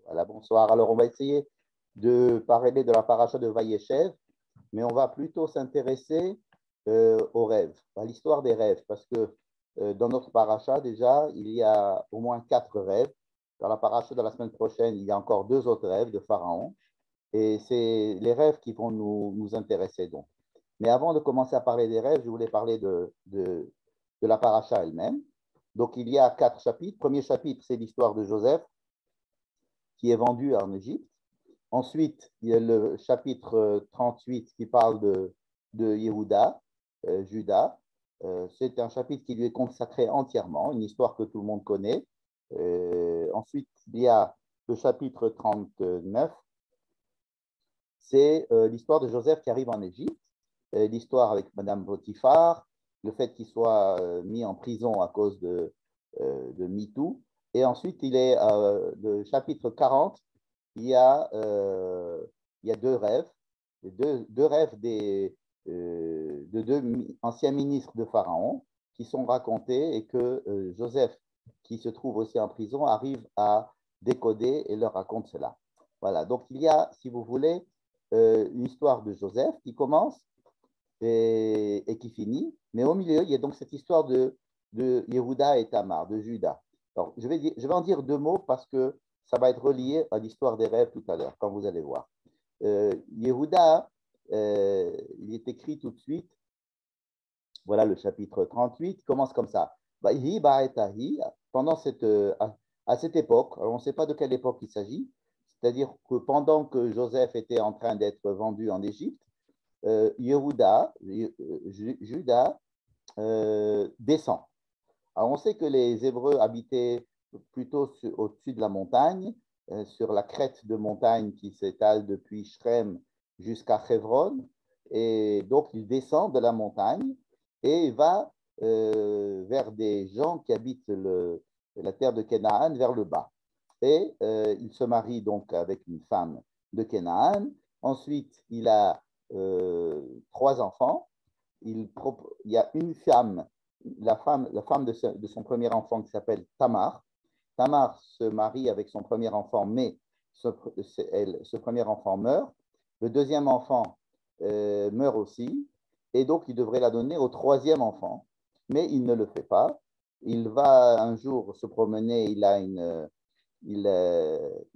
Voilà, bonsoir. Alors, on va essayer de parler de la paracha de Vayeshev, mais on va plutôt s'intéresser aux rêves, à l'histoire des rêves, parce que dans notre paracha, déjà, il y a au moins 4 rêves. Dans la paracha de la semaine prochaine, il y a encore 2 autres rêves de Pharaon, et c'est les rêves qui vont nous intéresser donc. Mais avant de commencer à parler des rêves, je voulais parler de la paracha elle-même. Donc, il y a 4 chapitres. Le premier chapitre, c'est l'histoire de Joseph, qui est vendu en Égypte. Ensuite, il y a le chapitre 38 qui parle de Yehuda, Judas. C'est un chapitre qui lui est consacré entièrement, une histoire que tout le monde connaît. Ensuite, il y a le chapitre 39, c'est l'histoire de Joseph qui arrive en Égypte, l'histoire avec Madame Potiphar, le fait qu'il soit mis en prison à cause de MeToo. Et ensuite, il est le chapitre 40, il y a 2 rêves, deux rêves de 2 anciens ministres de Pharaon qui sont racontés et que Joseph, qui se trouve aussi en prison, arrive à décoder et leur raconte cela. Voilà, donc il y a, si vous voulez, l'histoire de Joseph qui commence et qui finit, mais au milieu, il y a donc cette histoire de Yehuda et Tamar, de Judas. Alors, je vais en dire 2 mots parce que ça va être relié à l'histoire des rêves tout à l'heure, quand vous allez voir. Yehuda, il est écrit tout de suite, voilà le chapitre 38, commence comme ça. Pendant à cette époque, alors on ne sait pas de quelle époque il s'agit, c'est-à-dire que pendant que Joseph était en train d'être vendu en Égypte, Yehuda, Judas, descend. Alors on sait que les Hébreux habitaient plutôt au-dessus de la montagne, sur la crête de montagne qui s'étale depuis Shrem jusqu'à Hebron, et donc il descend de la montagne et va vers des gens qui habitent la terre de Canaan, vers le bas. Et il se marie donc avec une femme de Canaan. Ensuite, il a 3 enfants. Il y a une femme, la femme de son premier enfant qui s'appelle Tamar. Tamar se marie avec son premier enfant, mais ce premier enfant meurt. Le deuxième enfant meurt aussi, et donc il devrait la donner au 3e enfant, mais il ne le fait pas. Il va un jour se promener, il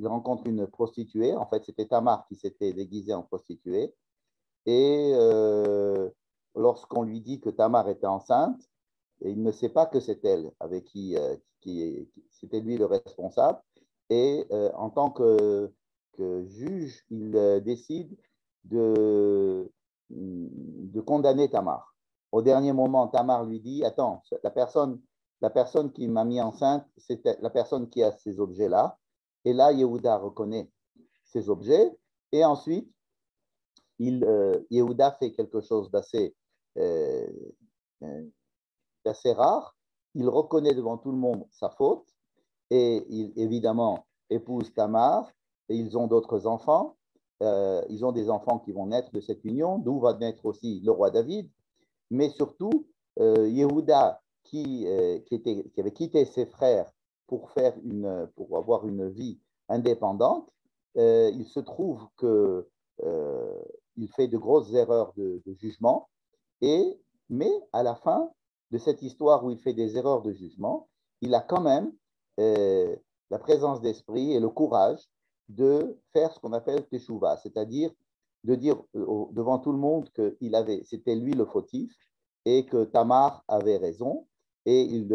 rencontre une prostituée. En fait, c'était Tamar qui s'était déguisée en prostituée. Et lorsqu'on lui dit que Tamar était enceinte, il ne sait pas que c'est elle avec qui c'était lui le responsable. Et en tant que juge, il décide de condamner Tamar. Au dernier moment, Tamar lui dit, attends, la personne qui m'a mis enceinte, c'est la personne qui a ces objets-là. Et là, Yehuda reconnaît ces objets. Et ensuite, Yehuda fait quelque chose euh, d'assez rare. Il reconnaît devant tout le monde sa faute et il, évidemment, épouse Tamar et ils ont d'autres enfants. Ils ont des enfants qui vont naître de cette union, d'où va naître aussi le roi David. Mais surtout, Yehuda, qui avait quitté ses frères pour avoir une vie indépendante, il se trouve que il fait de grosses erreurs de jugement, mais à la fin de cette histoire où il fait des erreurs de jugement, il a quand même la présence d'esprit et le courage de faire ce qu'on appelle teshuva, c'est-à-dire de dire devant tout le monde que c'était lui le fautif et que Tamar avait raison, et il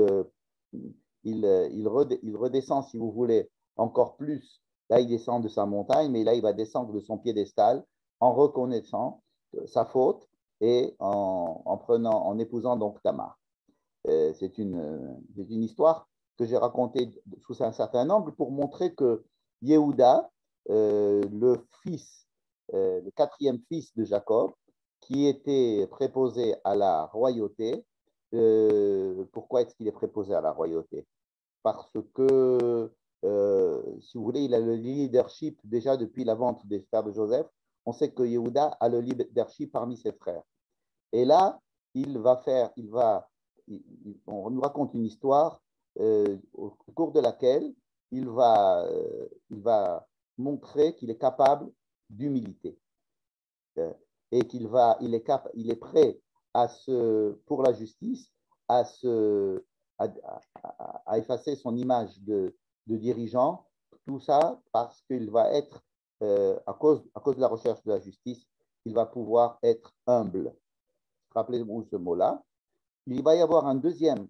redescend, si vous voulez, encore plus. Là, il descend de sa montagne, mais là, il va descendre de son piédestal en reconnaissant sa faute et en épousant donc Tamar. C'est une histoire que j'ai racontée sous un certain angle pour montrer que Yehuda, le 4e fils de Jacob, qui était préposé à la royauté, pourquoi est-ce qu'il est préposé à la royauté? Parce que, si vous voulez, il a le leadership déjà depuis la vente des frères de Joseph. On sait que Yehuda a le leadership parmi ses frères. Et là, on nous raconte une histoire au cours de laquelle il va montrer qu'il est capable d'humilité et il est prêt pour la justice à, se, à effacer son image de dirigeant, tout ça parce qu'il va être, à cause de la recherche de la justice, il va pouvoir être humble. Rappelez-vous ce mot-là. Il va y avoir un deuxième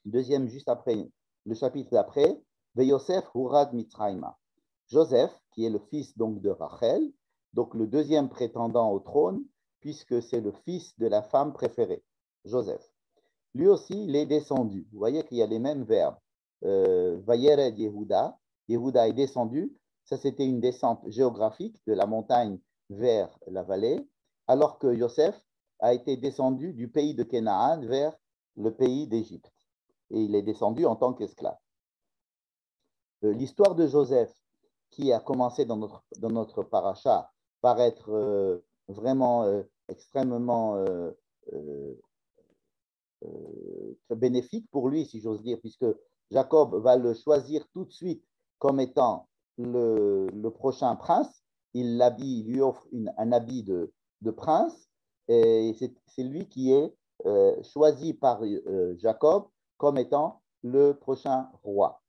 juste après, le chapitre d'après, Veyosef Hurad Mitzrayma. Joseph, qui est le fils donc de Rachel, donc le deuxième prétendant au trône, puisque c'est le fils de la femme préférée, Joseph. Lui aussi, il est descendu. Vous voyez qu'il y a les mêmes verbes. Vayered Yehuda, Yehuda est descendu. Ça, c'était une descente géographique de la montagne vers la vallée, alors que Joseph a été descendu du pays de Canaan vers le pays d'Égypte. Et il est descendu en tant qu'esclave. L'histoire de Joseph, qui a commencé dans notre paracha par être vraiment extrêmement bénéfique pour lui, si j'ose dire, puisque Jacob va le choisir tout de suite comme étant le prochain prince. Il lui offre un habit de prince, et c'est lui qui est choisi par Jacob comme étant le prochain roi.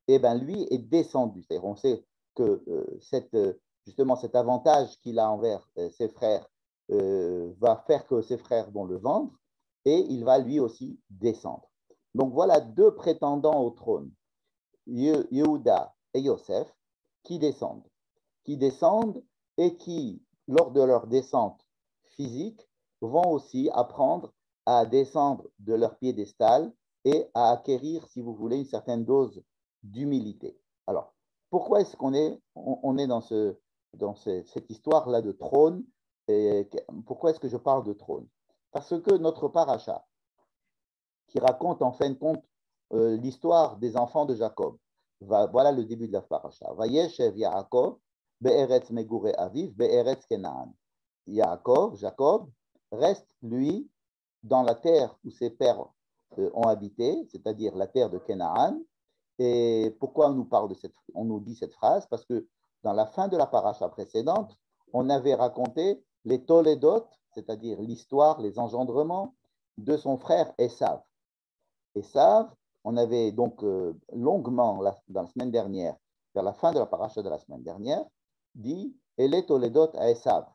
Et bien lui est descendu. C'est-à-dire, on sait que justement cet avantage qu'il a envers ses frères va faire que ses frères vont le vendre, et il va lui aussi descendre. Donc voilà deux prétendants au trône, Yehuda et Yosef, qui descendent et qui, lors de leur descente physique, vont aussi apprendre à descendre de leur piédestal et à acquérir, si vous voulez, une certaine dose d'humilité. Alors, pourquoi est-ce qu'on est dans cette histoire-là de trône, et pourquoi est-ce que je parle de trône? Parce que notre paracha, qui raconte en fin de compte l'histoire des enfants de Jacob, voilà le début de la paracha. Vayeshev Yaakov, be'eretz megure aviv, be'eretz Kenaan. Jacob, reste, lui, dans la terre où ses pères ont habité, c'est-à-dire la terre de Canaan. Et pourquoi on nous dit cette phrase? Parce que dans la fin de la paracha précédente, on avait raconté les Toledot, c'est-à-dire l'histoire, les engendrements de son frère Esav. Esav, on avait donc longuement, dans la semaine dernière, vers la fin de la paracha de la semaine dernière, dit Ele Toledot à Esav.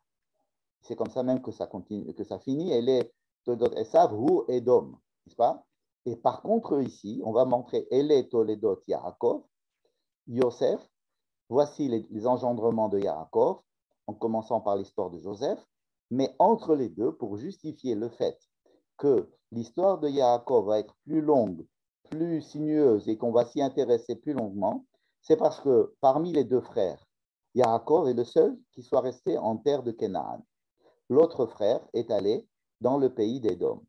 C'est comme ça même que ça continue, que ça finit. Ele Toledot Esav hu Edom, n'est-ce pas? Et par contre, ici, on va montrer Ele Toledot Yaakov, Yosef. Voici les engendrements de Yaakov, en commençant par l'histoire de Joseph. Mais entre les deux, pour justifier le fait que l'histoire de Yaakov va être plus longue, plus sinueuse et qu'on va s'y intéresser plus longuement, c'est parce que parmi les deux frères, Yaakov est le seul qui soit resté en terre de Canaan. L'autre frère est allé dans le pays d'Édom.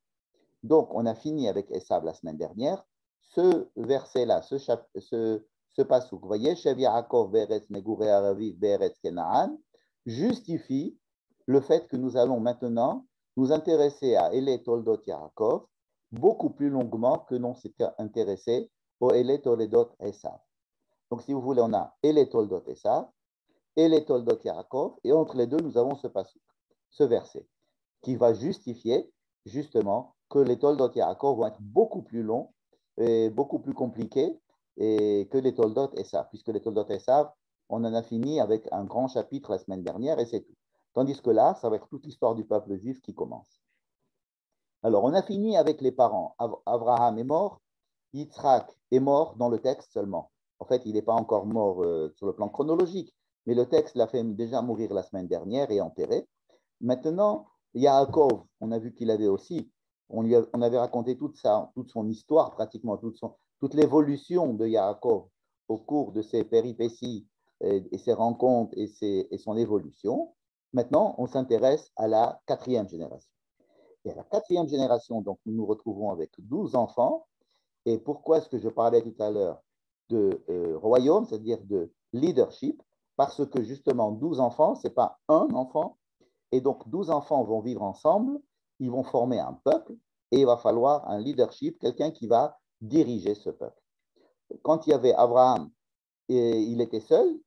Donc, on a fini avec Esav la semaine dernière. Ce verset-là, ce passouk, voyez, Shev Yaakov be'eretz megure araviv be'eretz Kenaan, justifie le fait que nous allons maintenant nous intéresser à Ele Toldot Yaakov beaucoup plus longuement que l'on s'était intéressé au Ele Toledot Esav. Donc, si vous voulez, on a Ele Toldot Esav, Ele Toldot Yaakov, et entre les deux, nous avons ce passouk, ce verset, qui va justifier justement que les Toldot Yaakov vont être beaucoup plus longs et beaucoup plus compliqués que les Toldot Esav, puisque les Toldot Esav, on en a fini avec un grand chapitre la semaine dernière et c'est tout. Tandis que là, ça va être toute l'histoire du peuple juif qui commence. Alors, on a fini avec les parents. Abraham est mort, Yitzhak est mort dans le texte seulement. En fait, il n'est pas encore mort sur le plan chronologique, mais le texte l'a fait déjà mourir la semaine dernière et enterré. Maintenant, Yaakov, on a vu qu'il avait aussi, on avait raconté toute son histoire pratiquement, toute l'évolution de Yaakov au cours de ses péripéties et ses rencontres et son évolution. Maintenant, on s'intéresse à la quatrième génération. Et à la quatrième génération, donc, nous nous retrouvons avec 12 enfants. Et pourquoi est-ce que je parlais tout à l'heure de royaume, c'est-à-dire de leadership? Parce que justement, 12 enfants, ce n'est pas un enfant. Et donc, 12 enfants vont vivre ensemble, ils vont former un peuple, et il va falloir un leadership, quelqu'un qui va diriger ce peuple. quand il y avait Abraham, et il était seul,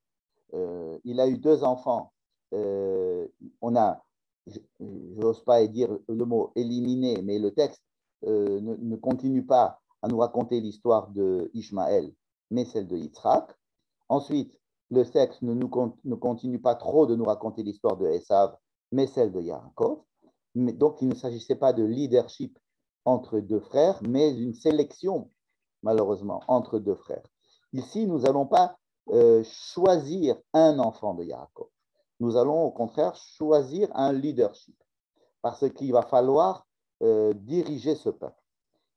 il a eu 2 enfants. On a, je n'ose pas dire le mot éliminé, mais le texte ne continue pas à nous raconter l'histoire d'Ishmaël, mais celle de Yitzhak. Ensuite, le texte ne continue pas trop de nous raconter l'histoire de Esav, mais celle de Yaakov. Donc, il ne s'agissait pas de leadership entre 2 frères, mais d'une sélection, malheureusement, entre 2 frères. Ici, nous n'allons pas choisir un enfant de Yaakov. Nous allons au contraire choisir un leadership, parce qu'il va falloir diriger ce peuple.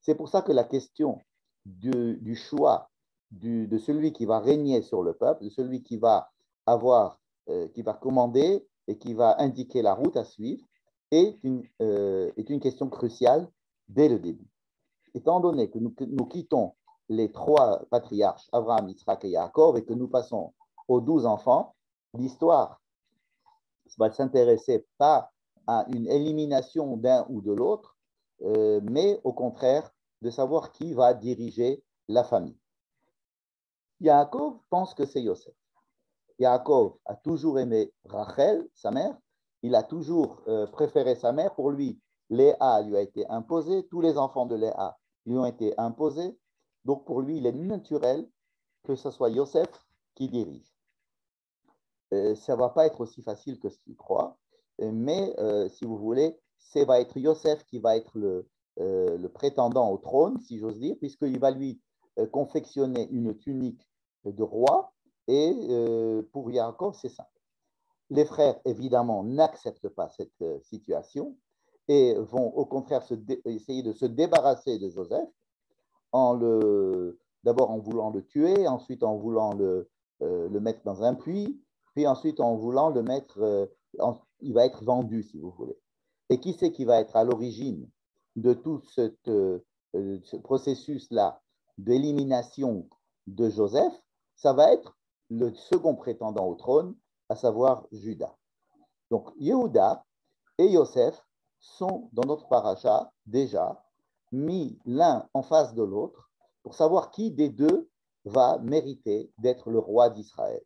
C'est pour ça que la question du choix de celui qui va régner sur le peuple, de celui qui va qui va commander et qui va indiquer la route à suivre, est une question cruciale dès le début. Étant donné que nous quittons les 3 patriarches, Abraham, Yitzhak et Yaakov, et que nous passons aux 12 enfants, l'histoire va s'intéresser pas à une élimination d'un ou de l'autre, mais au contraire de savoir qui va diriger la famille. Yaakov pense que c'est Yosef. Yaakov a toujours aimé Rachel, sa mère. Il a toujours préféré sa mère. Pour lui, Léa lui a été imposée. Tous les enfants de Léa lui ont été imposés. Donc pour lui, il est naturel que ce soit Yosef qui dirige. Ça ne va pas être aussi facile que ce qu'il croit, mais si vous voulez, ça va être Yosef qui va être le prétendant au trône, si j'ose dire, puisqu'il va lui confectionner une tunique de roi, et pour Yaakov, c'est simple. Les frères, évidemment, n'acceptent pas cette situation et vont au contraire essayer de se débarrasser de Joseph, d'abord en voulant le tuer, ensuite en voulant le mettre dans un puits, puis ensuite en voulant le mettre, il va être vendu, si vous voulez. Et qui c'est qui va être à l'origine de tout ce processus-là d'élimination de Joseph? Ça va être le second prétendant au trône, à savoir Judas. Donc, Yehuda et Yosef sont dans notre paracha déjà mis l'un en face de l'autre pour savoir qui des deux va mériter d'être le roi d'Israël.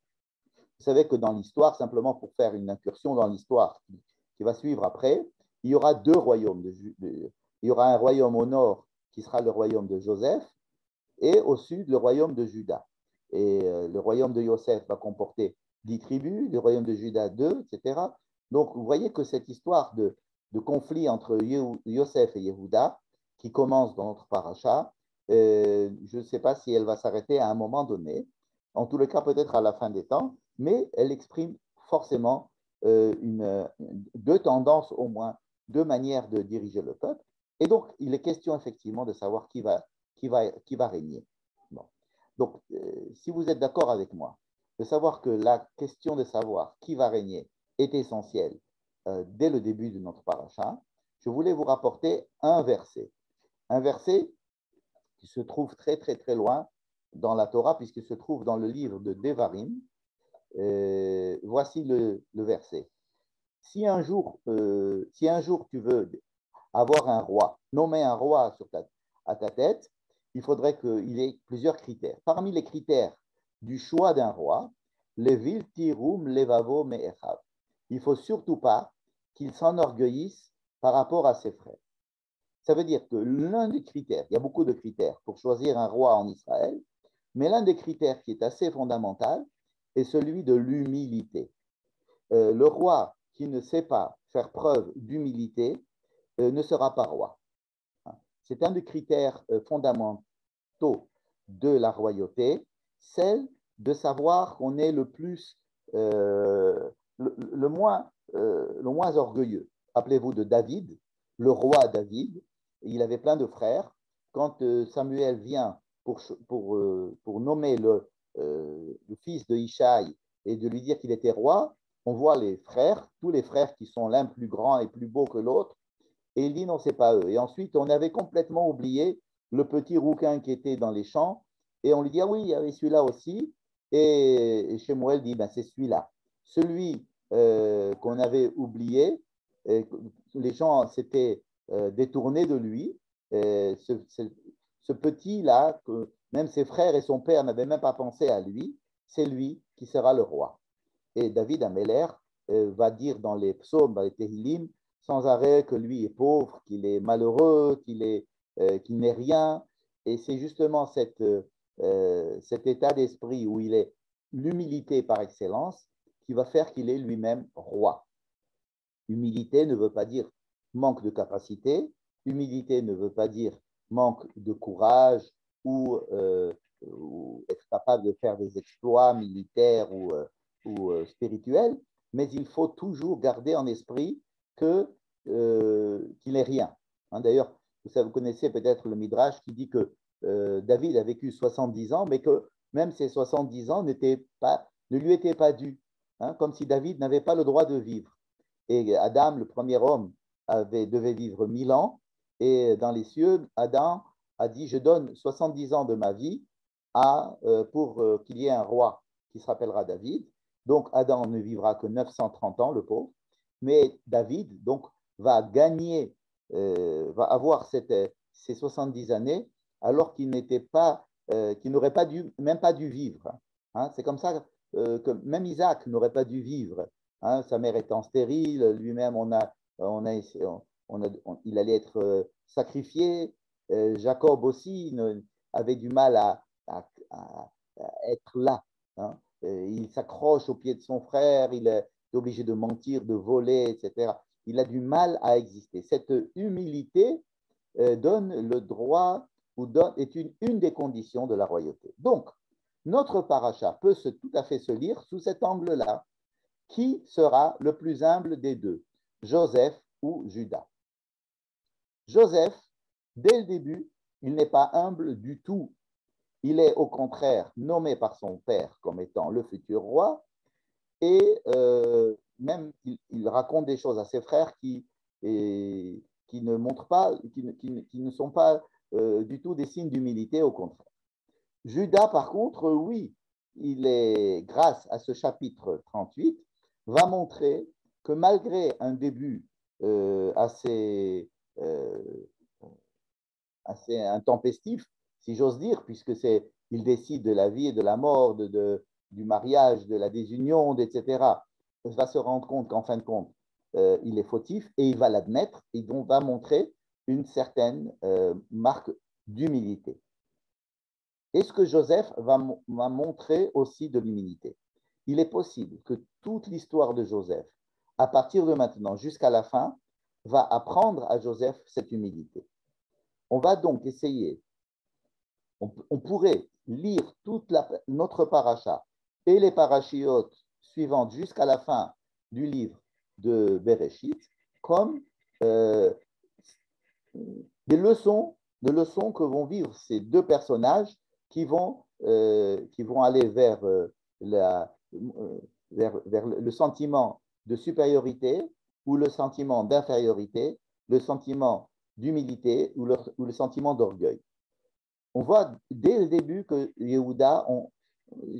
Vous savez que dans l'histoire, simplement pour faire une incursion dans l'histoire qui va suivre après, il y aura 2 royaumes. Il y aura un royaume au nord qui sera le royaume de Joseph et au sud le royaume de Juda. Et le royaume de Yosef va comporter 10 tribus, le royaume de Juda 2, etc. Donc vous voyez que cette histoire de conflit entre Yosef et Yehuda, qui commence dans notre paracha, je ne sais pas si elle va s'arrêter à un moment donné, en tous les cas peut-être à la fin des temps, mais elle exprime forcément 2 tendances au moins, 2 manières de diriger le peuple. Et donc, il est question effectivement de savoir qui va régner. Bon. Donc, si vous êtes d'accord avec moi, de savoir que la question de savoir qui va régner est essentielle dès le début de notre paracha, je voulais vous rapporter un verset. Un verset qui se trouve très, très, très loin dans la Torah, puisqu'il se trouve dans le livre de Devarim. Voici le verset. Si un jour tu veux avoir un roi, nommer un roi à ta tête, il faudrait qu'il ait plusieurs critères. Parmi les critères du choix d'un roi, levil tirum levavo me'echav. Il ne faut surtout pas qu'il s'enorgueillisse par rapport à ses frères. Ça veut dire que l'un des critères, il y a beaucoup de critères pour choisir un roi en Israël, mais l'un des critères qui est assez fondamental est celui de l'humilité. Le roi qui ne sait pas faire preuve d'humilité ne sera pas roi. C'est un des critères fondamentaux de la royauté, celle de savoir qu'on est le moins orgueilleux. Rappelez-vous de David, le roi David, il avait plein de frères. Quand Samuel vient pour nommer le fils de Ishaï et de lui dire qu'il était roi, on voit les frères, tous les frères qui sont l'un plus grand et plus beau que l'autre, et il dit non, c'est pas eux. Et ensuite, on avait complètement oublié le petit rouquin qui était dans les champs, et on lui dit, ah oui, il y avait celui-là aussi, et Shemuel dit, ben, c'est celui-là. Celui qu'on avait oublié, les gens s'étaient détournés de lui, ce petit-là Même ses frères et son père n'avaient même pas pensé à lui. C'est lui qui sera le roi. Et David Améler va dire dans les psaumes, dans les Tehillim, sans arrêt que lui est pauvre, qu'il est malheureux, qu'il n'est rien. Et c'est justement cet état d'esprit où il est l'humilité par excellence qui va faire qu'il est lui-même roi. Humilité ne veut pas dire manque de capacité, humilité ne veut pas dire manque de courage ou être capable de faire des exploits militaires ou spirituels, mais il faut toujours garder en esprit qu'il n'est rien. Hein, d'ailleurs, vous connaissez peut-être le Midrash qui dit que David a vécu 70 ans, mais que même ces 70 ans ne lui étaient pas dus, hein, comme si David n'avait pas le droit de vivre. Et Adam, le premier homme, devait vivre 1000 ans. Et dans les cieux, Adam a dit, je donne 70 ans de ma vie pour qu'il y ait un roi qui se rappellera David. Donc Adam ne vivra que 930 ans, le pauvre. Mais David, donc, va gagner, va avoir ces 70 années alors qu'il n'aurait pas même pas dû vivre. Hein, c'est comme ça que même Isaac n'aurait pas dû vivre. Hein, sa mère étant stérile, lui-même, il allait être sacrifié. Jacob aussi avait du mal à être là. Hein. Il s'accroche au pied de son frère, il est obligé de mentir, de voler, etc. Il a du mal à exister. Cette humilité donne le droit est une des conditions de la royauté. Donc, notre paracha peut tout à fait se lire sous cet angle-là. Qui sera le plus humble des deux, Joseph ou Judas? Joseph, dès le début, il n'est pas humble du tout. Il est au contraire nommé par son père comme étant le futur roi et même il raconte des choses à ses frères qui ne montrent pas, qui ne sont pas du tout des signes d'humilité, au contraire. Judas, par contre, oui, il est, grâce à ce chapitre 38, va montrer que malgré un début assez intempestif, si j'ose dire, puisque il décide de la vie et de la mort, du mariage, de la désunion, etc., il va se rendre compte qu'en fin de compte, il est fautif et il va l'admettre et donc va montrer une certaine marque d'humilité. Est-ce que Joseph va montrer aussi de l'humilité? Il est possible que toute l'histoire de Joseph, à partir de maintenant jusqu'à la fin, va apprendre à Joseph cette humilité. On va donc essayer, on pourrait lire notre paracha et les parachiotes suivantes jusqu'à la fin du livre de Bereshit comme des leçons que vont vivre ces deux personnages qui vont aller vers le sentiment de supériorité ou le sentiment d'infériorité, le sentiment d'humilité ou le sentiment d'orgueil. On voit dès le début que Yehuda,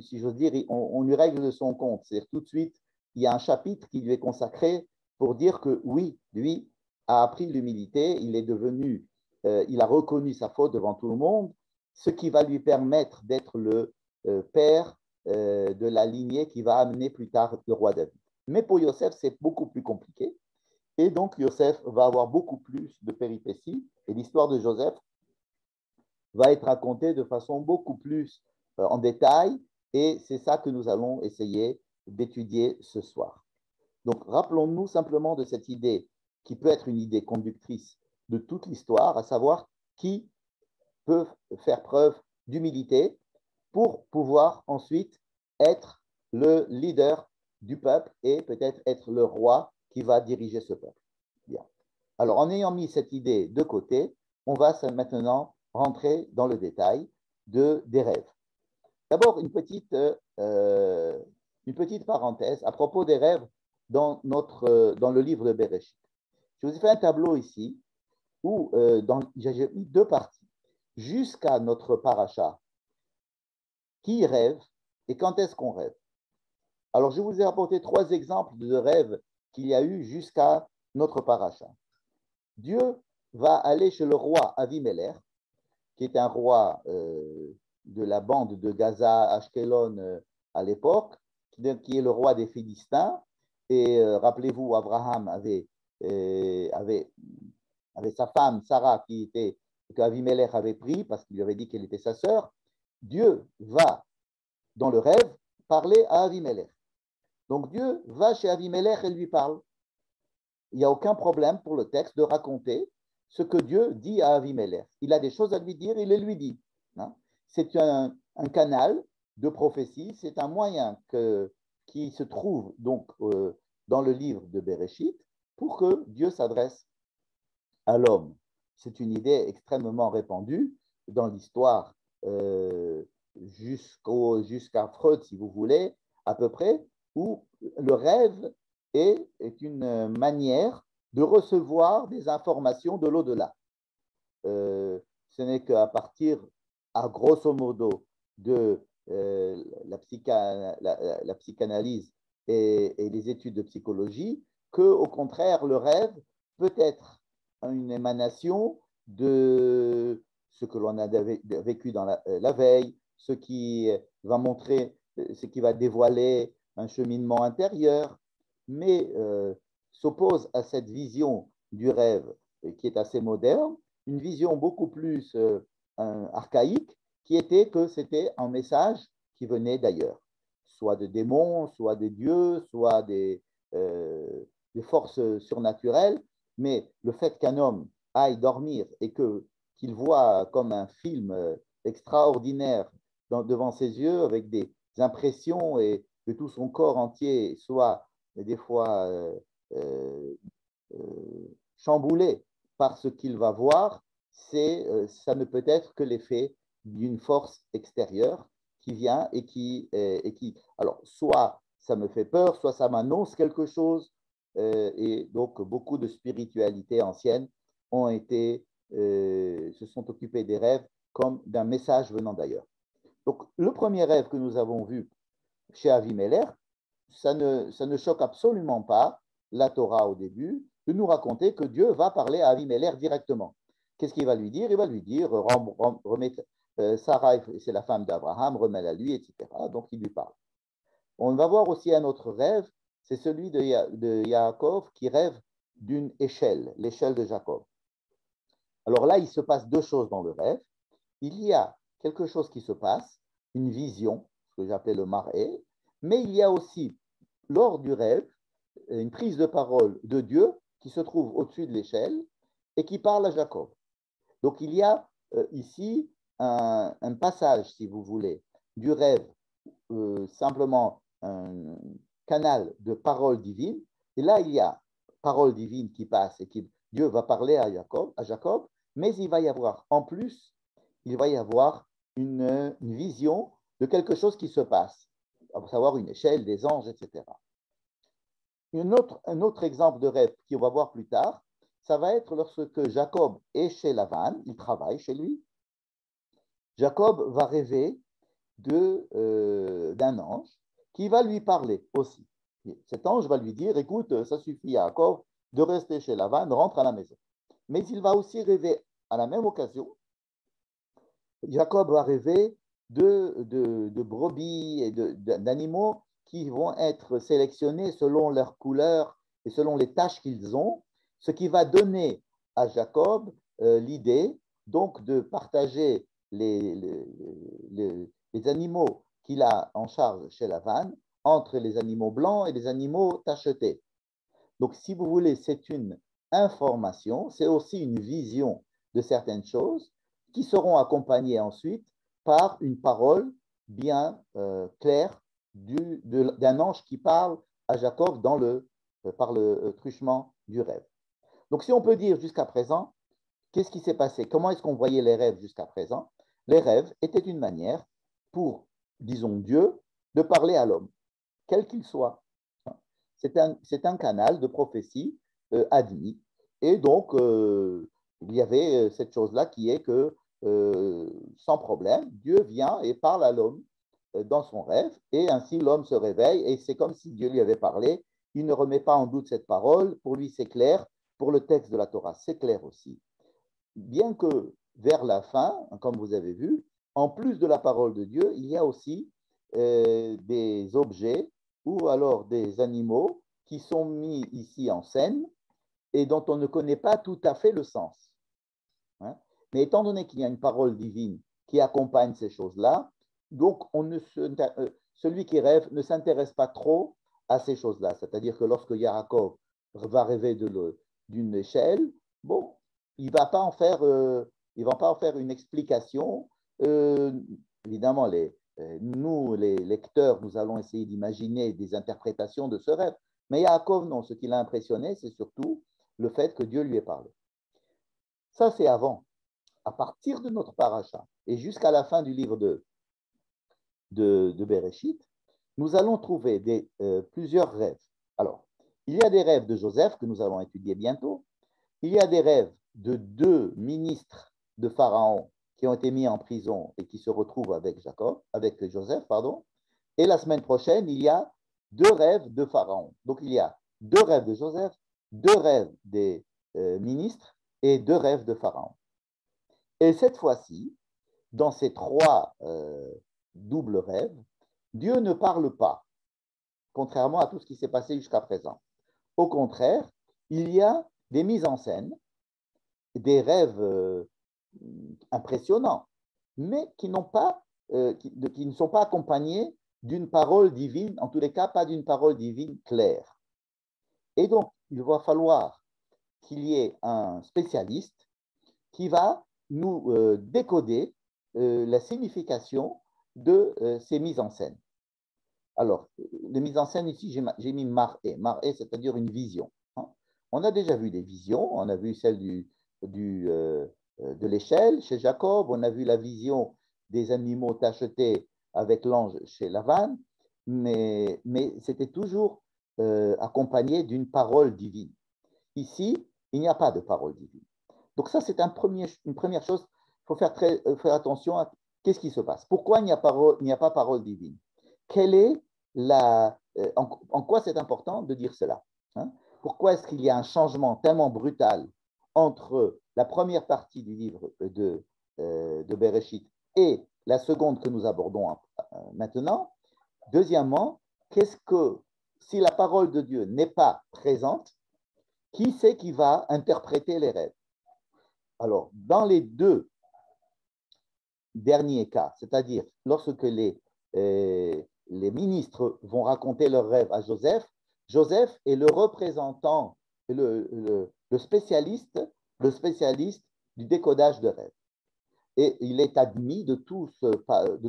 si j'ose dire, on lui règle de son compte. C'est-à-dire tout de suite, il y a un chapitre qui lui est consacré pour dire que oui, lui a appris l'humilité, il a reconnu sa faute devant tout le monde, ce qui va lui permettre d'être le père de la lignée qui va amener plus tard le roi David. Mais pour Yosef, c'est beaucoup plus compliqué. Et donc, Yosef va avoir beaucoup plus de péripéties. Et l'histoire de Joseph va être racontée de façon beaucoup plus en détail. Et c'est ça que nous allons essayer d'étudier ce soir. Donc, rappelons-nous simplement de cette idée qui peut être une idée conductrice de toute l'histoire, à savoir qui peut faire preuve d'humilité pour pouvoir ensuite être le leader du peuple et peut-être être le roi qui va diriger ce peuple. Bien. Alors, en ayant mis cette idée de côté, on va maintenant rentrer dans le détail des rêves. D'abord, une petite parenthèse à propos des rêves dans le livre de Bereshit. Je vous ai fait un tableau ici où j'ai mis deux parties. Jusqu'à notre paracha, qui rêve et quand est-ce qu'on rêve? Alors, je vous ai apporté 3 exemples de rêves qu'il y a eu jusqu'à notre paracha. Dieu va aller chez le roi Avimelech, qui est un roi de la bande de Gaza, Ashkelon à l'époque, qui est le roi des Philistins. Et rappelez-vous, Abraham avait sa femme Sarah qu'Avimelech avait pris parce qu'il lui avait dit qu'elle était sa sœur. Dieu va, dans le rêve, parler à Avimelech. Donc Dieu va chez Avimelech et lui parle. Il n'y a aucun problème pour le texte de raconter ce que Dieu dit à Avimelech. Il a des choses à lui dire, il les lui dit. Hein. C'est un canal de prophétie, c'est un moyen qui se trouve donc dans le livre de Bereshit pour que Dieu s'adresse à l'homme. C'est une idée extrêmement répandue dans l'histoire jusqu'à Freud, si vous voulez, à peu près, où le rêve est une manière de recevoir des informations de l'au-delà. Ce n'est qu'à partir, à grosso modo, de la psychanalyse et les études de psychologie, que, au contraire, le rêve peut être une émanation de ce que l'on a vécu dans la veille, ce qui va montrer, ce qui va dévoiler un cheminement intérieur, mais s'oppose à cette vision du rêve qui est assez moderne, une vision beaucoup plus archaïque, qui était que c'était un message qui venait d'ailleurs, soit de démons, soit des dieux, soit des forces surnaturelles, mais le fait qu'un homme aille dormir et qu'il voit comme un film extraordinaire devant ses yeux avec des impressions et que tout son corps entier soit des fois chamboulé par ce qu'il va voir, ça ne peut être que l'effet d'une force extérieure qui vient et qui, alors, soit ça me fait peur, soit ça m'annonce quelque chose, et donc beaucoup de spiritualités anciennes se sont occupées des rêves comme d'un message venant d'ailleurs. Donc, le premier rêve que nous avons vu chez Avimelech, ça ne choque absolument pas la Torah au début de nous raconter que Dieu va parler à Avimelech directement. Qu'est-ce qu'il va lui dire? Il va lui dire, remets, Sarah, c'est la femme d'Abraham, remets-la lui, etc. Donc, il lui parle. On va voir aussi un autre rêve, c'est celui de Yaakov qui rêve d'une échelle, l'échelle de Jacob. Alors là, il se passe deux choses dans le rêve. Il y a quelque chose qui se passe, une vision, ce que j'appelle le maré, mais il y a aussi, lors du rêve, une prise de parole de Dieu qui se trouve au-dessus de l'échelle et qui parle à Jacob. Donc il y a ici un passage, si vous voulez, du rêve, simplement un canal de parole divine, et là il y a parole divine qui passe et Dieu va parler à Jacob, mais il va y avoir en plus, il va y avoir une vision de quelque chose qui se passe, à savoir une échelle, des anges, etc. Un autre exemple de rêve qu'on va voir plus tard, ça va être lorsque Jacob est chez Lavan, il travaille chez lui. Jacob va rêver d'un ange qui va lui parler aussi. Cet ange va lui dire, écoute, ça suffit à Jacob de rester chez Lavan, rentre à la maison. Mais il va aussi rêver à la même occasion, Jacob va rêver de brebis et d'animaux qui vont être sélectionnés selon leur couleur et selon les tâches qu'ils ont, ce qui va donner à Jacob l'idée donc de partager les animaux qu'il a en charge chez Lavan entre les animaux blancs et les animaux tachetés. Donc, si vous voulez, c'est une information, c'est aussi une vision de certaines choses qui seront accompagnées ensuite par une parole bien claire d'un ange qui parle à Jacob par le truchement du rêve. Donc, si on peut dire jusqu'à présent, qu'est-ce qui s'est passé? Comment est-ce qu'on voyait les rêves jusqu'à présent? Les rêves étaient une manière pour, disons, Dieu de parler à l'homme, quel qu'il soit. C'est un canal de prophétie admis. Et donc, il y avait cette chose-là qui est que, sans problème, Dieu vient et parle à l'homme dans son rêve, et ainsi l'homme se réveille, et c'est comme si Dieu lui avait parlé. Il ne remet pas en doute cette parole. Pour lui, c'est clair. Pour le texte de la Torah, c'est clair aussi. Bien que vers la fin, comme vous avez vu, en plus de la parole de Dieu, il y a aussi des objets ou alors des animaux qui sont mis ici en scène et dont on ne connaît pas tout à fait le sens. Hein. Mais étant donné qu'il y a une parole divine qui accompagne ces choses-là, donc celui qui rêve ne s'intéresse pas trop à ces choses-là. C'est-à-dire que lorsque Yaakov va rêver d'une échelle, bon, il ne va pas en faire, une explication. Évidemment, nous, les lecteurs, nous allons essayer d'imaginer des interprétations de ce rêve. Mais Yaakov, non, ce qui l'a impressionné, c'est surtout le fait que Dieu lui ait parlé. Ça, c'est avant. À partir de notre paracha et jusqu'à la fin du livre de Bereshit, nous allons trouver plusieurs rêves. Alors, il y a des rêves de Joseph que nous allons étudier bientôt. Il y a des rêves de 2 ministres de Pharaon qui ont été mis en prison et qui se retrouvent avec Joseph, pardon. Et la semaine prochaine, il y a 2 rêves de Pharaon. Donc, il y a 2 rêves de Joseph, 2 rêves des ministres et 2 rêves de Pharaon. Et cette fois-ci, dans ces 3 doubles rêves, Dieu ne parle pas, contrairement à tout ce qui s'est passé jusqu'à présent. Au contraire, il y a des mises en scène, des rêves impressionnants, mais qui ne sont pas accompagnés d'une parole divine, en tous les cas, pas d'une parole divine claire. Et donc, il va falloir qu'il y ait un spécialiste qui va nous décoder la signification de ces mises en scène. Alors, les mises en scène ici, j'ai mis mar'é. Mar'é, c'est-à-dire une vision. Hein. On a déjà vu des visions. On a vu celle de l'échelle chez Jacob. On a vu la vision des animaux tachetés avec l'ange chez Lavan. Mais c'était toujours accompagné d'une parole divine. Ici, il n'y a pas de parole divine. Donc ça, c'est une première chose. Il faut faire attention à qu'est-ce qui se passe. Pourquoi il n'y a pas parole divine? Quelle est en quoi c'est important de dire cela? Hein? Pourquoi est-ce qu'il y a un changement tellement brutal entre la première partie du livre de Bereshit et la seconde que nous abordons maintenant? Deuxièmement, si la parole de Dieu n'est pas présente, qui c'est qui va interpréter les rêves? Alors, dans les 2 derniers cas, c'est-à-dire lorsque les ministres vont raconter leurs rêves à Joseph, Joseph est le représentant, le spécialiste du décodage de rêves. Et il est admis de tout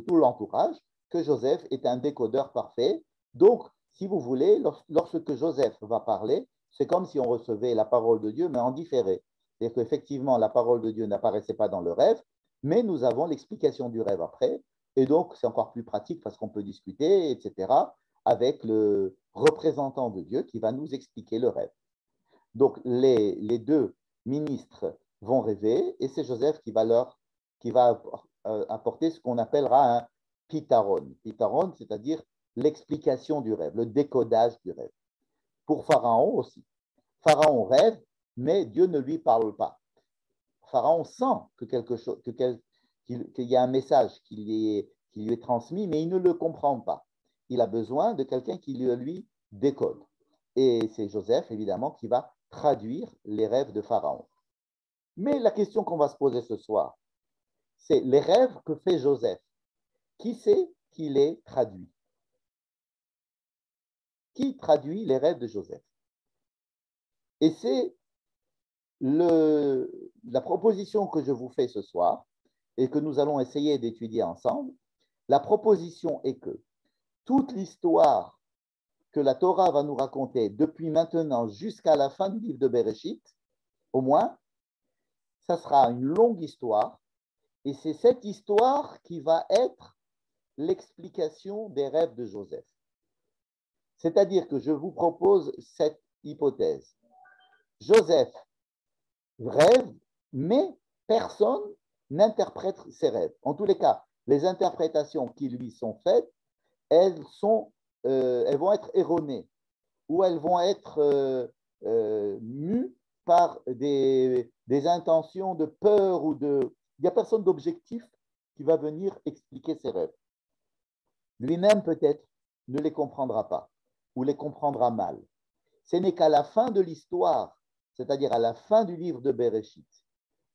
l'entourage que Joseph est un décodeur parfait. Donc, si vous voulez, lorsque Joseph va parler, c'est comme si on recevait la parole de Dieu, mais en différé. C'est-à-dire qu'effectivement, la parole de Dieu n'apparaissait pas dans le rêve, mais nous avons l'explication du rêve après. Et donc, c'est encore plus pratique parce qu'on peut discuter, etc., avec le représentant de Dieu qui va nous expliquer le rêve. Donc, les 2 ministres vont rêver et c'est Joseph qui va apporter ce qu'on appellera un pitaron. Pitaron, c'est-à-dire l'explication du rêve, le décodage du rêve. Pour Pharaon aussi. Pharaon rêve, mais Dieu ne lui parle pas. Pharaon sent qu'il y a un message qui lui est transmis, mais il ne le comprend pas. Il a besoin de quelqu'un qui lui décode. Et c'est Joseph, évidemment, qui va traduire les rêves de Pharaon. Mais la question qu'on va se poser ce soir, c'est les rêves que fait Joseph. Qui c'est qui les traduit? Qui traduit les rêves de Joseph? Et c'est la proposition que je vous fais ce soir et que nous allons essayer d'étudier ensemble. La proposition est que toute l'histoire que la Torah va nous raconter depuis maintenant jusqu'à la fin du livre de Bereshit, au moins, ça sera une longue histoire et c'est cette histoire qui va être l'explication des rêves de Joseph. C'est-à-dire que je vous propose cette hypothèse. Joseph rêve, mais personne n'interprète ses rêves. En tous les cas, les interprétations qui lui sont faites, elles vont être erronées ou elles vont être mues par des intentions de peur ou de... Il n'y a personne d'objectif qui va venir expliquer ses rêves. Lui-même, peut-être, ne les comprendra pas ou les comprendra mal. Ce n'est qu'à la fin de l'histoire, c'est-à-dire à la fin du livre de Bereshit,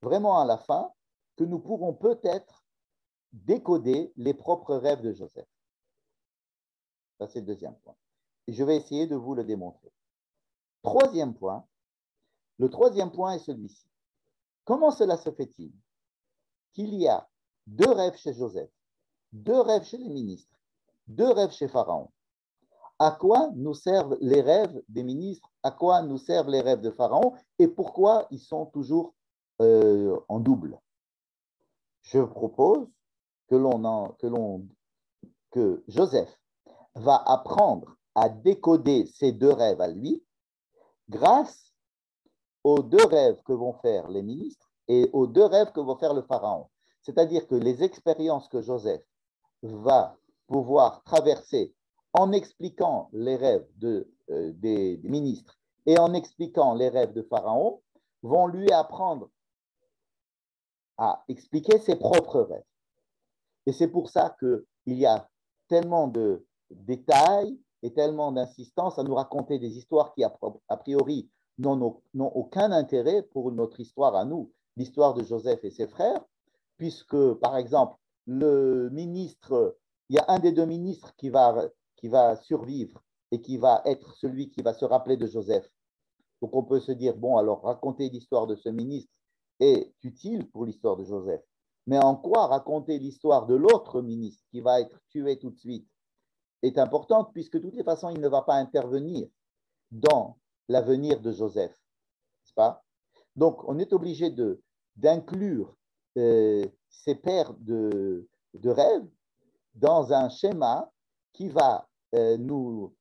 vraiment à la fin, que nous pourrons peut-être décoder les propres rêves de Joseph. Ça, c'est le deuxième point. Et je vais essayer de vous le démontrer. Troisième point, le troisième point est celui-ci. Comment cela se fait-il qu'il y a deux rêves chez Joseph, deux rêves chez les ministres, deux rêves chez Pharaon? À quoi nous servent les rêves des ministres? À quoi nous servent les rêves de Pharaon? Et pourquoi ils sont toujours en double? Je propose que Joseph va apprendre à décoder ces deux rêves à lui grâce aux deux rêves que vont faire les ministres et aux deux rêves que va faire le Pharaon. C'est-à-dire que les expériences que Joseph va pouvoir traverser en expliquant les rêves des ministres et en expliquant les rêves de Pharaon vont lui apprendre à expliquer ses propres rêves. Et c'est pour ça qu'il y a tellement de détails et tellement d'insistance à nous raconter des histoires qui, a priori, n'ont aucun intérêt pour notre histoire à nous, l'histoire de Joseph et ses frères, puisque, par exemple, le ministre, il y a un des deux ministres qui va survivre et qui va être celui qui va se rappeler de Joseph. Donc on peut se dire, bon, alors raconter l'histoire de ce ministre est utile pour l'histoire de Joseph. Mais en quoi raconter l'histoire de l'autre ministre qui va être tué tout de suite est importante, puisque de toutes les façons, il ne va pas intervenir dans l'avenir de Joseph, n'est-ce pas? Donc, on est obligé d'inclure ces paires de rêves dans un schéma qui va nous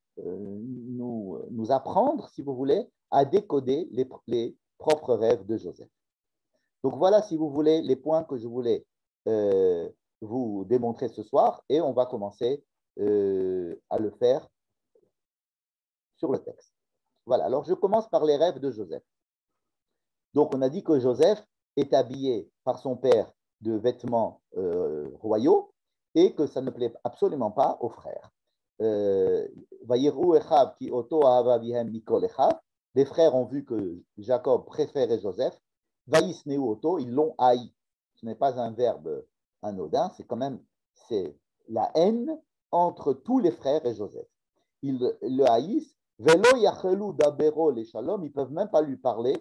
apprendre, si vous voulez, à décoder les propres rêves de Joseph. Donc voilà, si vous voulez, les points que je voulais vous démontrer ce soir, et on va commencer à le faire sur le texte. Voilà, alors je commence par les rêves de Joseph. Donc on a dit que Joseph est habillé par son père de vêtements royaux et que ça ne plaît absolument pas aux frères. Les frères ont vu que Jacob préférait Joseph. Ils l'ont haï. Ce n'est pas un verbe anodin, c'est quand même la haine entre tous les frères et Joseph. Ils le haïssent. Velo yachelu dabero les shalom, ils ne peuvent même pas lui parler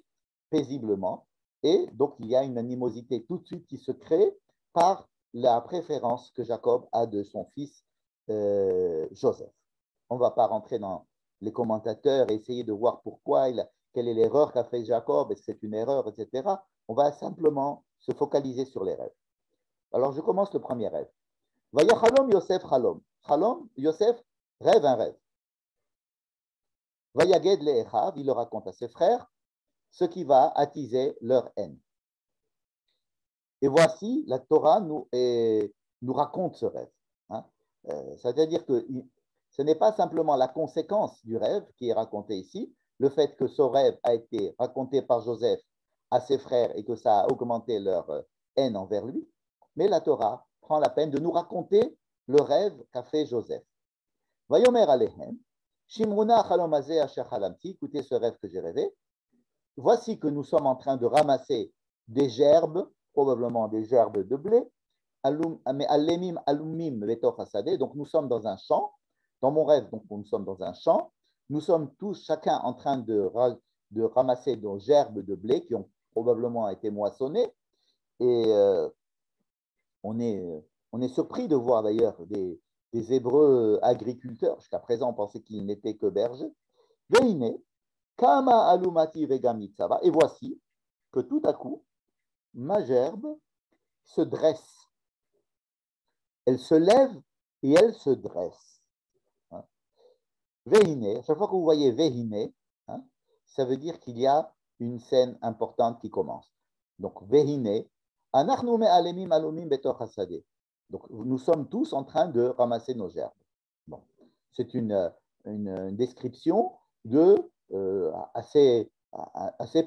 paisiblement. Et donc, il y a une animosité tout de suite qui se crée par la préférence que Jacob a de son fils Joseph. On ne va pas rentrer dans les commentateurs et essayer de voir pourquoi, quelle est l'erreur qu'a fait Jacob, est-ce que c'est une erreur, etc. On va simplement se focaliser sur les rêves. Alors, je commence le premier rêve. Vaya Chalom Yosef Chalom. Chalom, Yosef rêve un rêve. Vayaged le Echav, il le raconte à ses frères, ce qui va attiser leur haine. Et voici, la Torah nous raconte ce rêve. Hein. C'est-à-dire que ce n'est pas simplement la conséquence du rêve qui est raconté ici, le fait que ce rêve a été raconté par Joseph à ses frères et que ça a augmenté leur haine envers lui, mais la Torah prend la peine de nous raconter le rêve qu'a fait Joseph. Vayomer alehem, Shimruna chalomazeh asher chalamti, écoutez ce rêve que j'ai rêvé. Voici que nous sommes en train de ramasser des gerbes, probablement des gerbes de blé, alemim alumim vetoch hasadeh. Donc nous sommes dans un champ. Dans mon rêve, donc nous sommes dans un champ. Nous sommes tous, chacun en train de ramasser nos gerbes de blé qui ont probablement été moissonnées. Et on est surpris de voir d'ailleurs des Hébreux agriculteurs. Jusqu'à présent, on pensait qu'ils n'étaient que bergers. Veine, kama alumati vegamitsava. Et voici que tout à coup, ma gerbe se dresse. Elle se lève et elle se dresse. Hein. Vehine, à chaque fois que vous voyez vehine, hein, ça veut dire qu'il y a une scène importante qui commence. Donc, vehine, anachnu me'alemim alumim betoch hasadeh. Donc, nous sommes tous en train de ramasser nos gerbes. Bon. C'est une description assez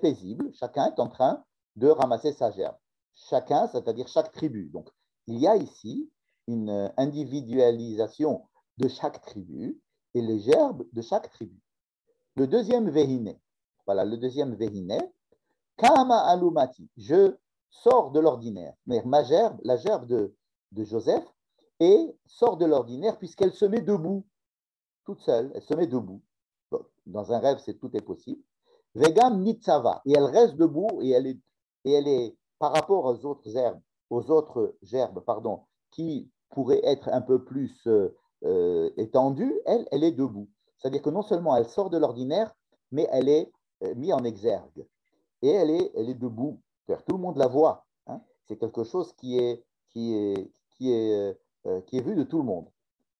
paisible. Chacun est en train de ramasser sa gerbe. Chacun, c'est-à-dire chaque tribu. Donc, il y a ici une individualisation de chaque tribu et les gerbes de chaque tribu. Le deuxième Vehine, voilà, le deuxième Vehine, Kama alumati, je sors de l'ordinaire. Mais ma gerbe, la gerbe de Joseph, sort de l'ordinaire puisqu'elle se met debout, toute seule, elle se met debout. Dans un rêve, tout est possible. Vegam nitzava, et elle reste debout et elle est par rapport aux autres gerbes, pardon, qui pourraient être un peu plus étendues, elle est debout. C'est-à-dire que non seulement elle sort de l'ordinaire, mais elle est mise en exergue. Et elle est debout. Tout le monde la voit. Hein. C'est quelque chose qui est vu de tout le monde.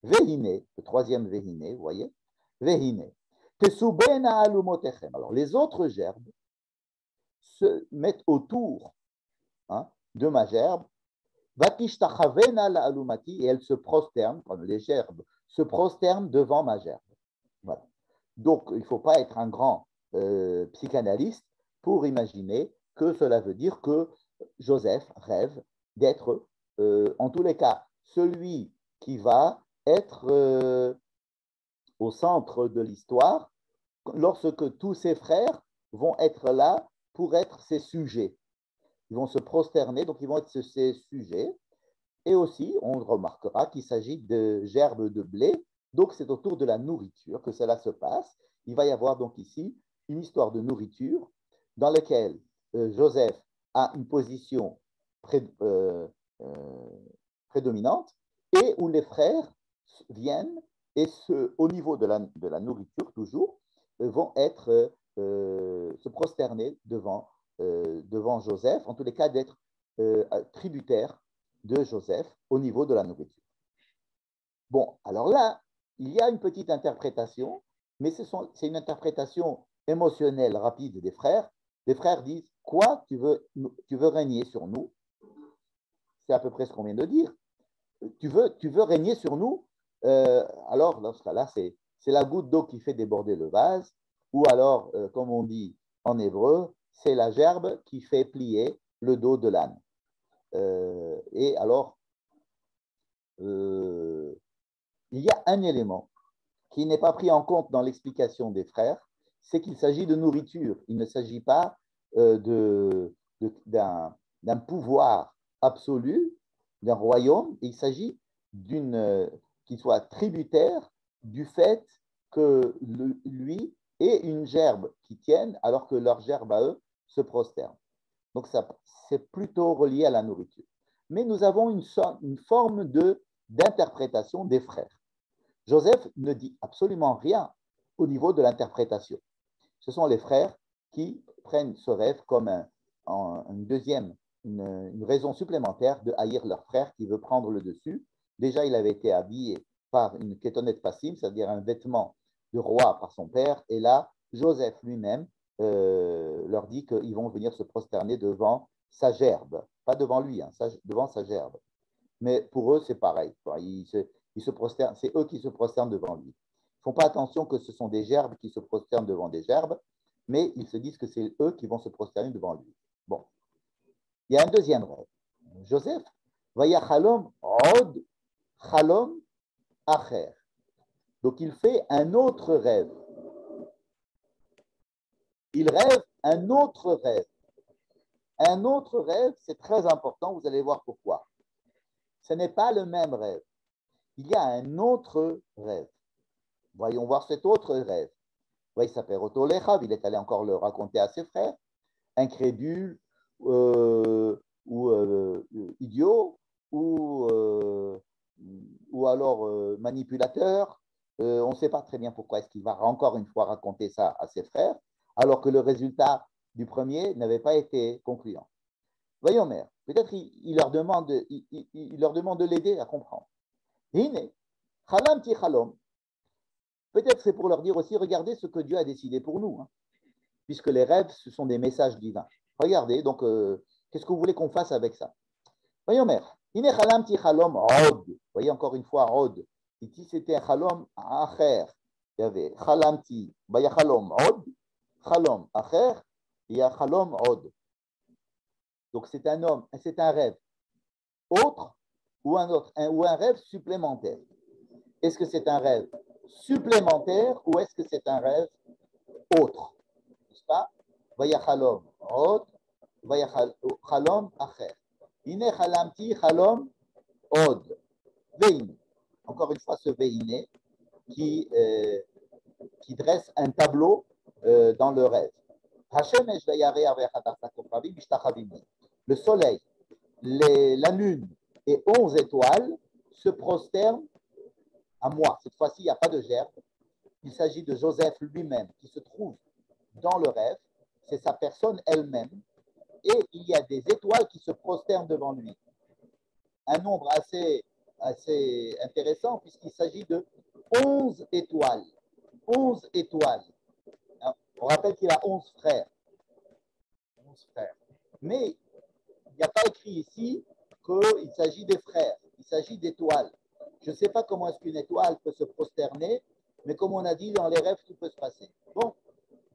Vehine, le troisième Vehine, vous voyez, Vehine. Tesubena alumotechem. Alors, les autres gerbes se mettent autour de ma gerbe. Vatishtachavena la alumati, et elles se prosternent, comme les gerbes se prosternent devant ma gerbe. Voilà. Donc, il ne faut pas être un grand psychanalyste pour imaginer que cela veut dire que Joseph rêve d'être, en tous les cas, celui qui va être au centre de l'histoire lorsque tous ses frères vont être là pour être ses sujets. Ils vont se prosterner, donc ils vont être ses sujets. Et aussi, on remarquera qu'il s'agit de gerbes de blé, donc c'est autour de la nourriture que cela se passe. Il va y avoir donc ici une histoire de nourriture dans laquelle Joseph a une position prédominante et où les frères viennent et au niveau de la nourriture, toujours, vont se prosterner devant Joseph, en tous les cas d'être tributaires de Joseph au niveau de la nourriture. Bon, alors là, il y a une petite interprétation, mais c'est une interprétation émotionnelle rapide des frères. Les frères disent, quoi, tu veux régner sur nous? C'est à peu près ce qu'on vient de dire. Tu veux régner sur nous? Alors, dans ce cas-là, c'est la goutte d'eau qui fait déborder le vase, ou alors, comme on dit en hébreu, c'est la gerbe qui fait plier le dos de l'âne. Et alors, il y a un élément qui n'est pas pris en compte dans l'explication des frères, c'est qu'il s'agit de nourriture. Il ne s'agit pas d'un pouvoir absolu, d'un royaume. Il s'agit qui soit tributaire du fait que lui ait une gerbe qui tienne, alors que leur gerbe à eux se prosterne. Donc, c'est plutôt relié à la nourriture. Mais nous avons une forme d'interprétation des frères. Joseph ne dit absolument rien au niveau de l'interprétation. Ce sont les frères qui prennent ce rêve comme une raison supplémentaire de haïr leur frère qui veut prendre le dessus. Déjà, il avait été habillé par une kétonette passim, c'est-à-dire un vêtement de roi par son père. Et là, Joseph lui-même leur dit qu'ils vont venir se prosterner devant sa gerbe. Pas devant lui, devant sa gerbe. Mais pour eux, c'est pareil. C'est eux qui se prosternent devant lui. Ils ne font pas attention que ce sont des gerbes qui se prosternent devant des gerbes, mais ils se disent que c'est eux qui vont se prosterner devant lui. Bon. Il y a un deuxième rêve. Joseph, Vaya Chalom, Od, Chalom, Acher. Donc il fait un autre rêve. Il rêve un autre rêve. Un autre rêve, c'est très important, vous allez voir pourquoi. Ce n'est pas le même rêve. Il y a un autre rêve. Voyons voir cet autre rêve. Il s'appelle Otolechav, il est allé encore le raconter à ses frères, incrédule ou idiot ou alors manipulateur. On ne sait pas très bien pourquoi est-ce qu'il va encore une fois raconter ça à ses frères, alors que le résultat du premier n'avait pas été concluant. Voyons, mère, peut-être il leur demande de l'aider à comprendre. Hine, chalam ti chalom. Peut-être c'est pour leur dire aussi, regardez ce que Dieu a décidé pour nous, puisque les rêves, ce sont des messages divins. Regardez, donc, qu'est-ce que vous voulez qu'on fasse avec ça? Voyons, mère. Hine chalam ti chalom od. Voyez encore une fois, od. Ici, c'était un chalom acher. Il y avait chalam ti, il y a chalom od, chalom acher, il y a chalom od. Donc, c'est un rêve autre ou un autre, ou un rêve supplémentaire. Est-ce que c'est un rêve supplémentaire ou est-ce que c'est un rêve autre? N'est-ce pas? Vaya chalom od, vaya chalom acher. Ine chalamti chalom od. Veine. Encore une fois, ce veine qui dresse un tableau dans le rêve. Le soleil, la lune et 11 étoiles se prosternent à moi. Cette fois-ci, il n'y a pas de gerbe. Il s'agit de Joseph lui-même qui se trouve dans le rêve. C'est sa personne elle-même. Et il y a des étoiles qui se prosternent devant lui. Un nombre assez intéressant puisqu'il s'agit de 11 étoiles. 11 étoiles. On rappelle qu'il a 11 frères. 11 frères. Mais il n'y a pas écrit ici qu'il s'agit des frères. Il s'agit d'étoiles. Je ne sais pas comment est-ce qu'une étoile peut se prosterner, mais comme on a dit, dans les rêves, tout peut se passer. Bon,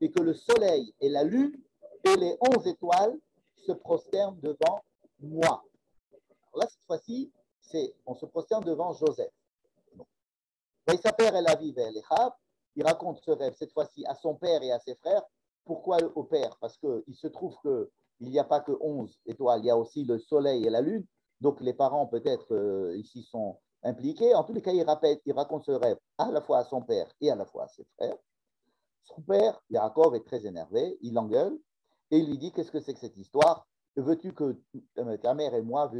et que le soleil et la lune et les 11 étoiles se prosternent devant moi. Alors là, cette fois-ci, on se prosterne devant Joseph. Bon. Il raconte ce rêve, cette fois-ci, à son père et à ses frères. Pourquoi au père? Parce qu'il se trouve qu'il n'y a pas que 11 étoiles, il y a aussi le soleil et la lune. Donc les parents, peut-être, ici, sont impliqués. En tous les cas, il raconte ce rêve à la fois à son père et à la fois à ses frères. Son père, Yaakov, est très énervé, il l'engueule et il lui dit: qu'est-ce que c'est que cette histoire? Veux-tu que ta mère et moi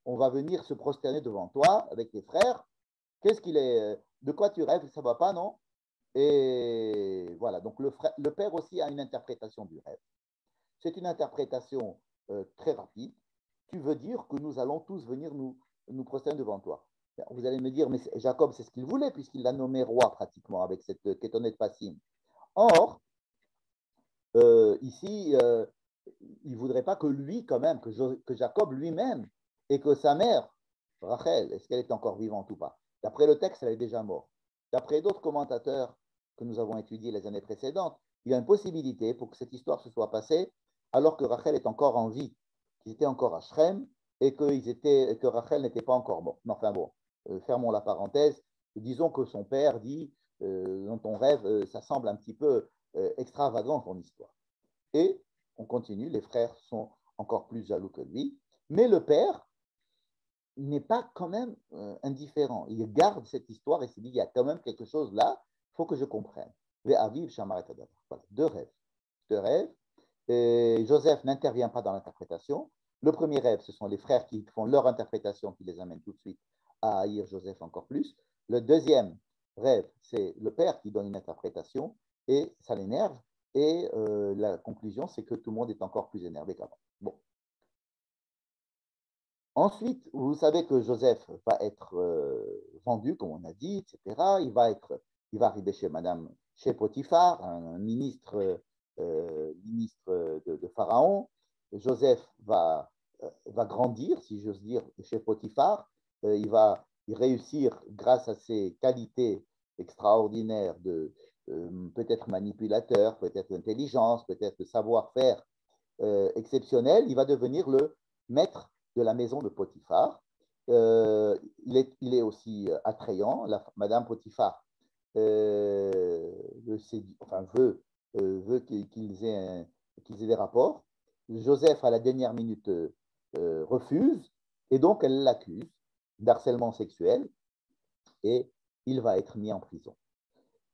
on va venir se prosterner devant toi avec tes frères? Qu'est-ce qu'il est? De quoi tu rêves? Ça ne va pas, non? Et voilà, donc le père aussi a une interprétation du rêve. C'est une interprétation très rapide. Tu veux dire que nous allons tous venir nous prosterner devant toi. Vous allez me dire, mais Jacob, c'est ce qu'il voulait, puisqu'il l'a nommé roi pratiquement avec cette kétonet passim. Or, ici, il ne voudrait pas que lui, quand même, que Jacob lui-même, et que sa mère, Rachel, est-ce qu'elle est encore vivante ou pas? D'après le texte, elle est déjà morte. D'après d'autres commentateurs que nous avons étudiés les années précédentes, il y a une possibilité pour que cette histoire se soit passée alors que Rachel est encore en vie, qu'ils étaient encore à Shrem et que Rachel n'était pas encore morte. Mais enfin bon, fermons la parenthèse. Disons que son père dit, dans ton rêve, ça semble un petit peu extravagant ton histoire. Et on continue, les frères sont encore plus jaloux que lui, mais le père n'est pas quand même indifférent. Il garde cette histoire et se dit, il y a quand même quelque chose là, il faut que je comprenne. Voilà, deux rêves. Deux rêves. Et Joseph n'intervient pas dans l'interprétation. Le premier rêve, ce sont les frères qui font leur interprétation, qui les amènent tout de suite à haïr Joseph encore plus. Le deuxième rêve, c'est le père qui donne une interprétation et ça l'énerve. Et la conclusion, c'est que tout le monde est encore plus énervé qu'avant. Bon. Ensuite, vous savez que Joseph va être vendu, comme on a dit, etc. Il va arriver chez Potiphar, un ministre de Pharaon. Joseph va grandir, si j'ose dire, chez Potiphar. Il va réussir grâce à ses qualités extraordinaires de peut-être manipulateur, peut-être intelligence, peut-être savoir-faire exceptionnel. Il va devenir le maître de la maison de Potiphar. Il est aussi attrayant. Madame Potiphar veut qu'ils aient des rapports. Joseph, à la dernière minute, refuse et donc elle l'accuse d'harcèlement sexuel et il va être mis en prison.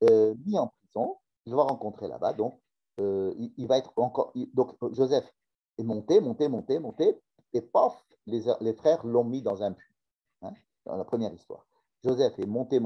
Mis en prison, il va rencontrer là-bas, donc il va être encore. Donc Joseph est monté, et paf, les frères l'ont mis dans un puits, hein, dans la première histoire. Joseph est monté,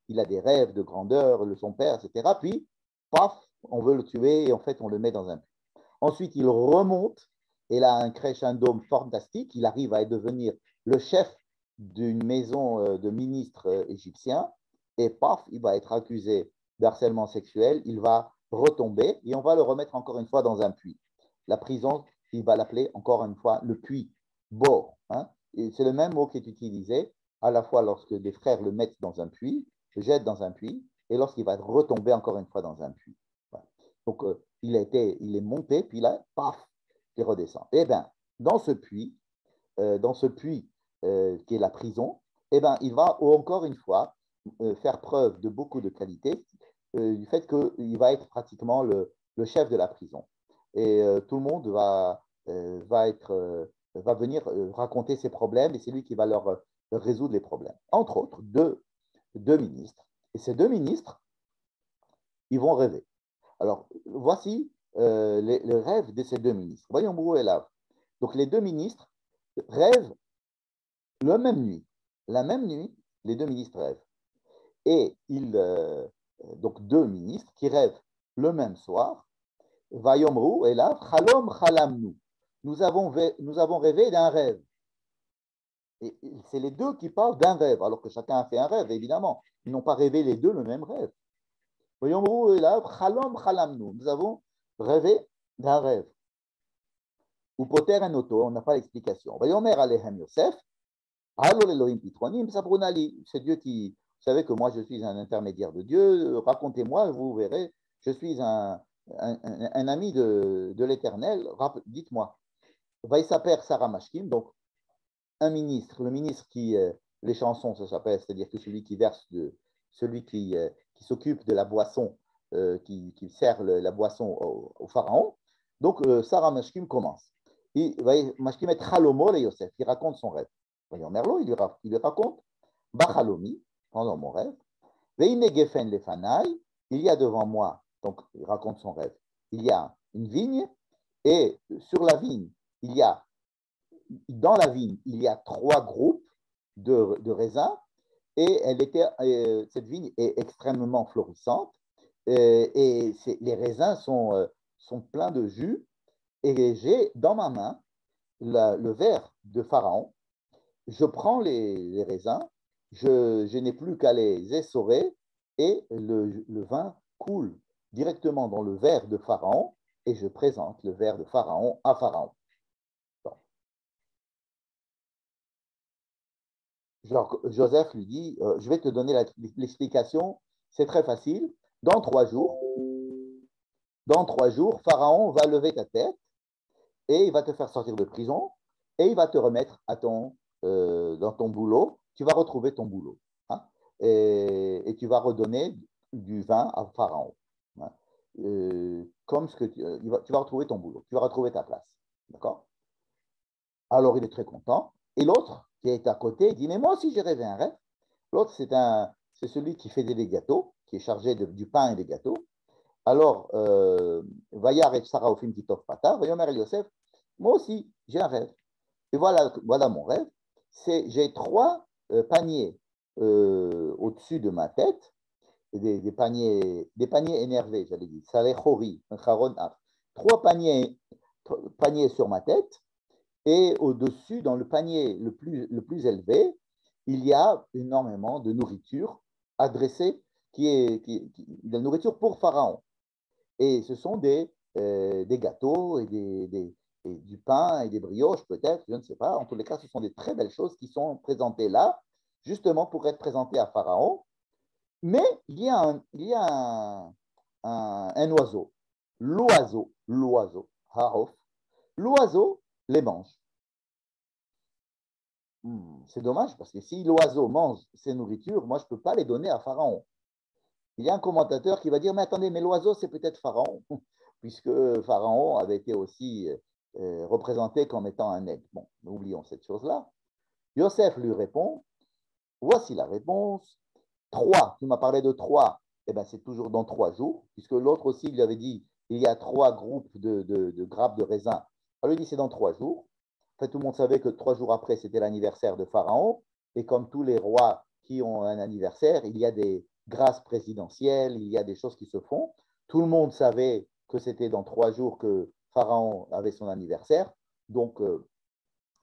il a des rêves de grandeur, son père, etc. Puis, paf, on veut le tuer et en fait, on le met dans un puits. Ensuite, il remonte et là, un crescendo fantastique, il arrive à devenir le chef d'une maison de ministres égyptiens et paf, il va être accusé d'harcèlement sexuel, il va retomber et on va le remettre encore une fois dans un puits. La prison, il va l'appeler encore une fois le puits, Bo. Hein, c'est le même mot qui est utilisé à la fois lorsque les frères le mettent dans un puits, le jettent dans un puits, et lorsqu'il va retomber encore une fois dans un puits. Voilà. Donc, il est monté, puis là, paf, il redescend. Eh bien, dans ce puits, qui est la prison, eh ben, il va encore une fois faire preuve de beaucoup de qualité, du fait qu'il va être pratiquement le chef de la prison. Et tout le monde va venir raconter ses problèmes et c'est lui qui va leur résoudre les problèmes. Entre autres, deux ministres. Et ces deux ministres, ils vont rêver. Alors, voici les rêves de ces deux ministres. Voyons où est là. Donc, les deux ministres rêvent la même nuit. La même nuit, les deux ministres rêvent. Et donc, deux ministres qui rêvent le même soir. Vayomru et là, chalom chalamnu. Nous avons rêvé d'un rêve. Et c'est les deux qui parlent d'un rêve, alors que chacun a fait un rêve, évidemment. Ils n'ont pas rêvé les deux le même rêve. Vayomru et là, chalom chalamnu. Nous avons rêvé d'un rêve. Ou poter un auto, on n'a pas l'explication. Vayomer alehem Yosef, Halo Elohim Pitronim, Sabrunali. C'est Dieu qui, vous savez que moi je suis un intermédiaire de Dieu, racontez-moi, vous verrez, je suis un ami de l'Éternel, dites-moi. Vaïsaper Sarah Mashkim, donc un ministre, le ministre qui, les chansons ça s'appelle, c'est-à-dire que celui qui verse, celui qui s'occupe de la boisson, qui sert la boisson au pharaon. Donc Sarah Mashkim commence. Mashkim est Chalomo et Yosef, il raconte son rêve. Voyons Merlot, il lui raconte Bachalomi, pendant mon rêve. Veine Gefen Lefanai, il y a devant moi, donc il raconte son rêve, il y a une vigne, et sur la vigne, dans la vigne, il y a trois groupes de raisins, et cette vigne est extrêmement florissante, et les raisins sont pleins de jus, et j'ai dans ma main le verre de Pharaon. Je prends les raisins, je n'ai plus qu'à les essorer et le vin coule directement dans le verre de Pharaon et je présente le verre de Pharaon à Pharaon. Bon. Genre, Joseph lui dit, je vais te donner l'explication, c'est très facile. Dans 3 jours, Pharaon va lever ta tête et il va te faire sortir de prison et il va te remettre dans ton boulot. Tu vas retrouver ton boulot. Hein, et tu vas redonner du vin à Pharaon. Hein, comme tu vas retrouver ton boulot. Tu vas retrouver ta place. D'accord? Alors il est très content. Et l'autre qui est à côté, il dit, mais moi aussi j'ai rêvé un rêve. L'autre, c'est celui qui fait des gâteaux, qui est chargé du pain et des gâteaux. Alors, Vayar et Sarah Ofim Titov Pata, Vayomer Yosef, moi aussi, j'ai un rêve. Et voilà mon rêve. J'ai 3 paniers au-dessus de ma tête, des paniers énervés, j'allais dire. Salechori, Charon Af. 3 paniers sur ma tête, et au-dessus, dans le panier le plus élevé, il y a énormément de nourriture adressée, de la nourriture pour Pharaon. Et ce sont des gâteaux et du pain et des brioches, peut-être, je ne sais pas. En tous les cas, ce sont des très belles choses qui sont présentées là, justement pour être présentées à Pharaon. Mais il y a un oiseau, l'oiseau, Haof. L'oiseau les mange. C'est dommage parce que si l'oiseau mange ses nourritures, moi je ne peux pas les donner à Pharaon. Il y a un commentateur qui va dire, mais attendez, mais l'oiseau, c'est peut-être Pharaon, puisque Pharaon avait été aussi représenté comme étant un aigle. Bon, oublions cette chose-là. Yosef lui répond, voici la réponse. 3, tu m'as parlé de 3, eh bien c'est toujours dans 3 jours, puisque l'autre aussi lui avait dit, il y a 3 groupes de grappes de raisin. Alors lui dit, c'est dans 3 jours. En fait, tout le monde savait que 3 jours après, c'était l'anniversaire de Pharaon, et comme tous les rois qui ont un anniversaire, il y a des grâces présidentielles, il y a des choses qui se font. Tout le monde savait que c'était dans 3 jours que Pharaon avait son anniversaire. Donc,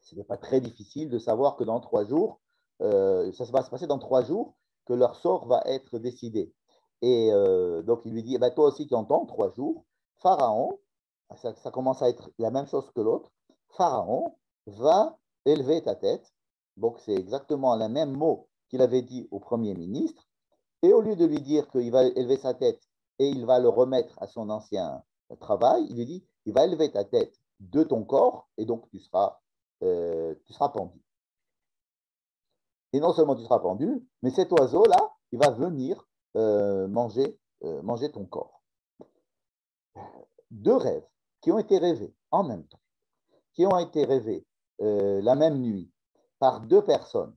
ce n'est pas très difficile de savoir que dans 3 jours, ça va se passer dans 3 jours, que leur sort va être décidé. Et donc, il lui dit, eh ben, toi aussi, tu entends, 3 jours, Pharaon, ça commence à être la même chose que l'autre, Pharaon va élever ta tête. Donc, c'est exactement le même mot qu'il avait dit au Premier ministre. Et au lieu de lui dire qu'il va élever sa tête et il va le remettre à son ancien travail, il lui dit, il va élever ta tête de ton corps et donc tu seras pendu. Et non seulement tu seras pendu, mais cet oiseau-là, il va venir manger ton corps. Deux rêves qui ont été rêvés en même temps, qui ont été rêvés la même nuit par deux personnes,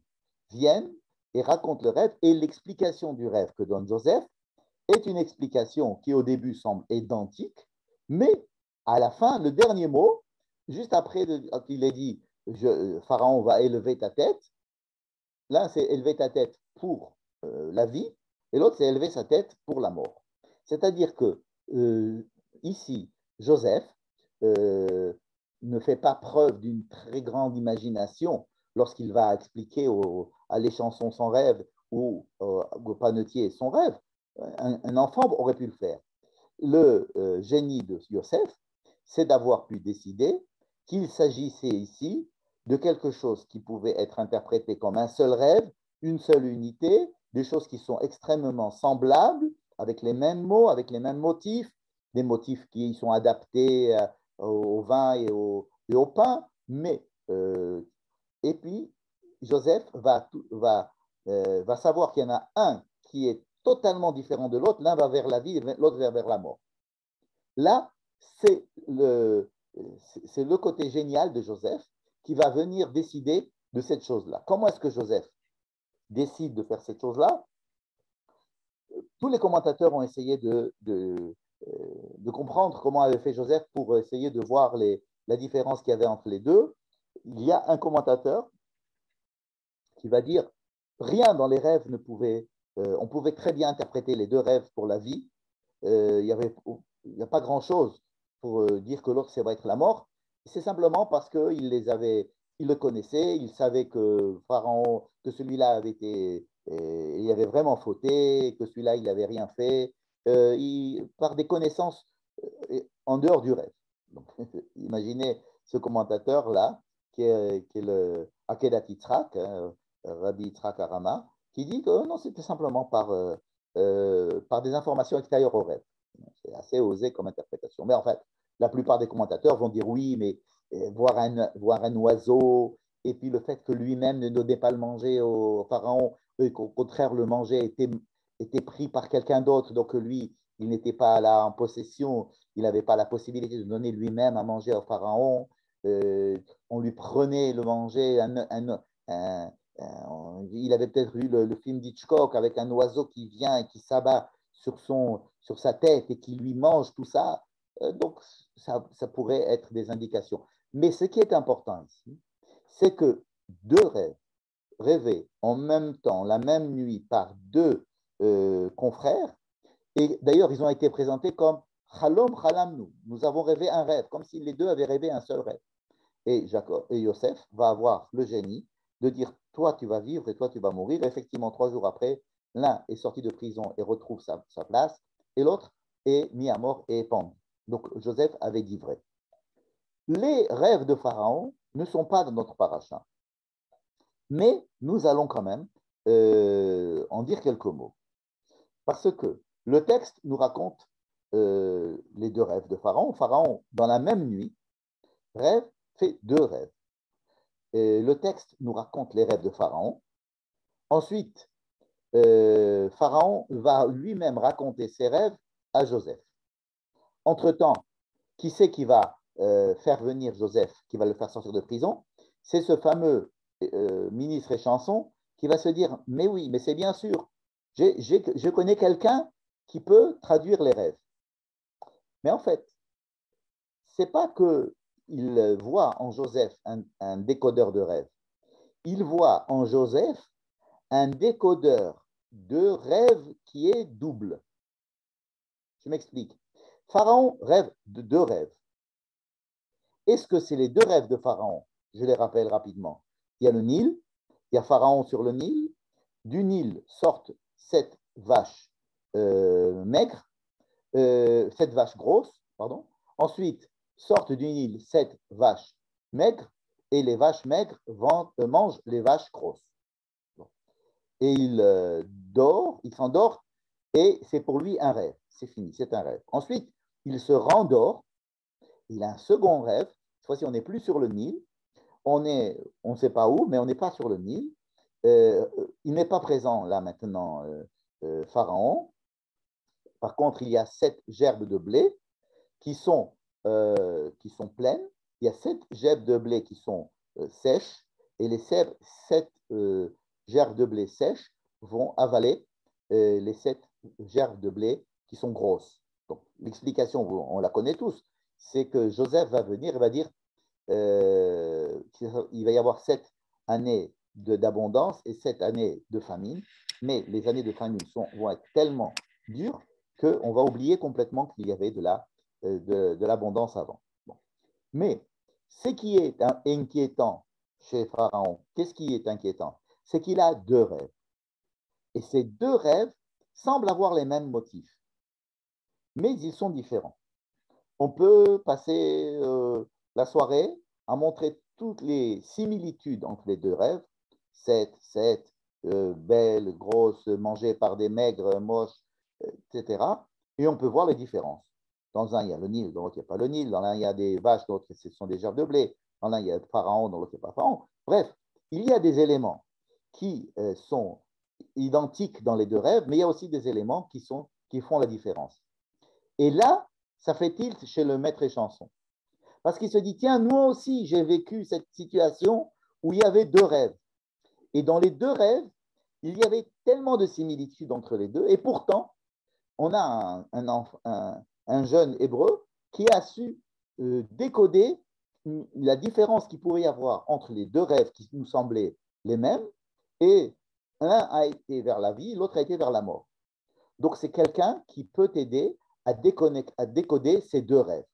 viennent et racontent le rêve, et l'explication du rêve que donne Joseph est une explication qui au début semble identique, mais à la fin, le dernier mot, juste après qu'il ait dit Pharaon va élever ta tête, l'un c'est élever ta tête pour la vie, et l'autre c'est élever sa tête pour la mort. C'est-à-dire que ici, Joseph ne fait pas preuve d'une très grande imagination lorsqu'il va expliquer à l'échanson son rêve ou au panetier son rêve. Un enfant aurait pu le faire. Le génie de Yosef, c'est d'avoir pu décider qu'il s'agissait ici de quelque chose qui pouvait être interprété comme un seul rêve, une seule unité, des choses qui sont extrêmement semblables, avec les mêmes mots, avec les mêmes motifs, des motifs qui sont adaptés au vin et au pain, mais et puis Joseph va savoir qu'il y en a un qui est totalement différent de l'autre, l'un va vers la vie, l'autre va vers la mort. Là, c'est le côté génial de Joseph qui va venir décider de cette chose-là. Comment est-ce que Joseph décide de faire cette chose-là? Tous les commentateurs ont essayé de comprendre comment avait fait Joseph pour essayer de voir la différence qu'il y avait entre les deux. Il y a un commentateur qui va dire rien dans les rêves ne pouvait, on pouvait très bien interpréter les deux rêves pour la vie. Il n'y a pas grand-chose pour dire que l'autre, ça va être la mort. C'est simplement parce qu'il le connaissait, il savait que Pharaon, que celui-là avait été, il avait vraiment fauté, que celui-là, il n'avait rien fait, par des connaissances en dehors du rêve. Donc, imaginez ce commentateur-là, qui est le Akedat Yitzhak, hein, Rabbi Yitzhak Arama, qui dit que non, c'était simplement par des informations extérieures au rêve. C'est assez osé comme interprétation. Mais en fait, la plupart des commentateurs vont dire oui, mais voir un oiseau, et puis le fait que lui-même ne donnait pas le manger au pharaon, et qu'au contraire, le manger était pris par quelqu'un d'autre, donc lui, il n'était pas là en possession, il n'avait pas la possibilité de donner lui-même à manger au pharaon. On lui prenait le manger, il avait peut-être vu le film d'Hitchcock avec un oiseau qui vient et qui s'abat sur sa tête et qui lui mange tout ça. Donc, ça pourrait être des indications. Mais ce qui est important ici, c'est que deux rêves rêvés en même temps, la même nuit, par deux confrères, et d'ailleurs, ils ont été présentés comme Chalom Chalamnu. Nous avons rêvé un rêve, comme si les deux avaient rêvé un seul rêve. Et Yosef va avoir le génie de dire toi tu vas vivre et toi tu vas mourir. Et effectivement, 3 jours après, l'un est sorti de prison et retrouve sa place, et l'autre est mis à mort et est pendu. Donc Joseph avait dit vrai. Les rêves de Pharaon ne sont pas dans notre paracha, mais nous allons quand même en dire quelques mots. Parce que le texte nous raconte les deux rêves de Pharaon. Pharaon, dans la même nuit, fait deux rêves. Et le texte nous raconte les rêves de Pharaon. Ensuite, Pharaon va lui-même raconter ses rêves à Joseph. Entre-temps, qui c'est qui va faire venir Joseph, qui va le faire sortir de prison? C'est ce fameux ministre échanson qui va se dire, mais oui, mais c'est bien sûr, je connais quelqu'un qui peut traduire les rêves. Mais en fait, c'est pas qu'il voit en Joseph un décodeur de rêves. Il voit en Joseph un décodeur de rêve qui est double. Je m'explique. Pharaon rêve de deux rêves. Est-ce que c'est les deux rêves de Pharaon? Je les rappelle rapidement. Il y a le Nil, il y a Pharaon sur le Nil. Du Nil sortent 7 vaches maigres, 7 vaches grosses, pardon. Ensuite, sortent du Nil 7 vaches maigres, et les vaches maigres mangent les vaches grosses. Et il s'endort, et c'est pour lui un rêve. C'est fini, c'est un rêve. Ensuite, il se rendort, il a un second rêve. Cette fois-ci, on n'est plus sur le Nil, on ne sait pas où, mais on n'est pas sur le Nil. il n'est pas présent là maintenant, Pharaon. Par contre, il y a 7 gerbes de blé qui sont pleines. Il y a 7 gerbes de blé qui sont sèches et les 7 gerbes de blé sèches vont avaler les 7 gerbes de blé qui sont grosses. Donc, l'explication, on la connaît tous, c'est que Joseph va venir et va dire qu'il va y avoir 7 années d'abondance et 7 années de famine, mais les années de famine vont être tellement dures qu'on va oublier complètement qu'il y avait de l'abondance avant. Bon. Mais ce qui est inquiétant chez Pharaon, qu'est-ce qui est inquiétant? C'est qu'il a 2 rêves. Et ces 2 rêves semblent avoir les mêmes motifs, mais ils sont différents. On peut passer la soirée à montrer toutes les similitudes entre les 2 rêves, 7, belle, grosse, mangée par des maigres, moches, etc. Et on peut voir les différences. Dans un, il y a le Nil, dans l'autre, il n'y a pas le Nil. Dans l'un, il y a des vaches, dans l'autre, ce sont des gerbes de blé. Dans l'un, il y a Pharaon, dans l'autre, il n'y a pas Pharaon. Bref, il y a des éléments qui sont identiques dans les 2 rêves, mais il y a aussi des éléments qui font la différence. Et là, ça fait tilt chez le maître échanson. Parce qu'il se dit, tiens, moi aussi, j'ai vécu cette situation où il y avait 2 rêves. Et dans les 2 rêves, il y avait tellement de similitudes entre les deux. Et pourtant, on a un jeune hébreu qui a su décoder la différence qu'il pouvait y avoir entre les 2 rêves qui nous semblaient les mêmes. Et l'un a été vers la vie, l'autre a été vers la mort. Donc, c'est quelqu'un qui peut t'aider à décoder ces 2 rêves.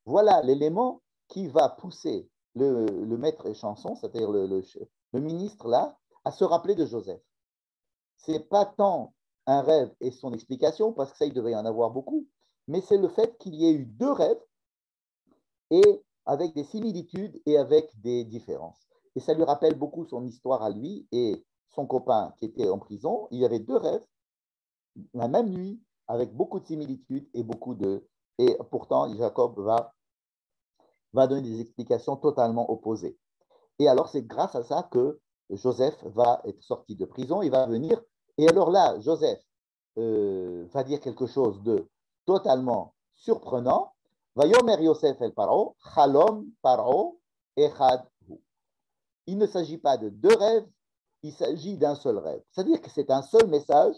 Voilà l'élément qui va pousser le maître échanson, c'est-à-dire le ministre là, à se rappeler de Joseph. Ce n'est pas tant un rêve et son explication, parce que ça, il devait y en avoir beaucoup, mais c'est le fait qu'il y ait eu 2 rêves et avec des similitudes et avec des différences. Et ça lui rappelle beaucoup son histoire à lui et son copain qui était en prison. Il y avait 2 rêves, la même nuit, avec beaucoup de similitudes et beaucoup de... Et pourtant, Jacob va donner des explications totalement opposées. Et alors, c'est grâce à ça que Joseph va être sorti de prison, il va venir. Et alors là, Joseph va dire quelque chose de totalement surprenant. Vayomer Yosef el Paro, Chalom Paro Echad Hu. Il ne s'agit pas de 2 rêves, il s'agit d'un seul rêve. C'est-à-dire que c'est un seul message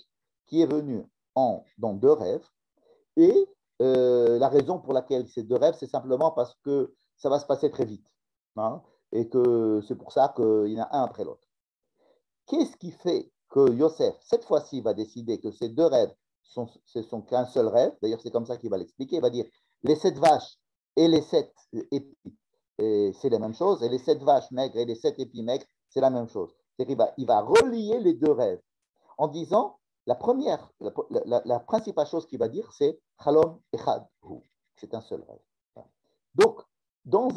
qui est venu dans 2 rêves. Et la raison pour laquelle ces 2 rêves, c'est simplement parce que ça va se passer très vite. Hein, et que c'est pour ça qu'il y en a un après l'autre. Qu'est-ce qui fait que Yosef, cette fois-ci, va décider que ces 2 rêves, ce sont qu'un seul rêve? D'ailleurs, c'est comme ça qu'il va l'expliquer. Il va dire les 7 vaches et les 7 épis, c'est la même chose. Et les 7 vaches maigres et les 7 épis maigres, c'est la même chose. Il va relier les 2 rêves en disant la principale chose qu'il va dire, c'est Chalom Echad Hu. C'est un seul rêve. Donc, dans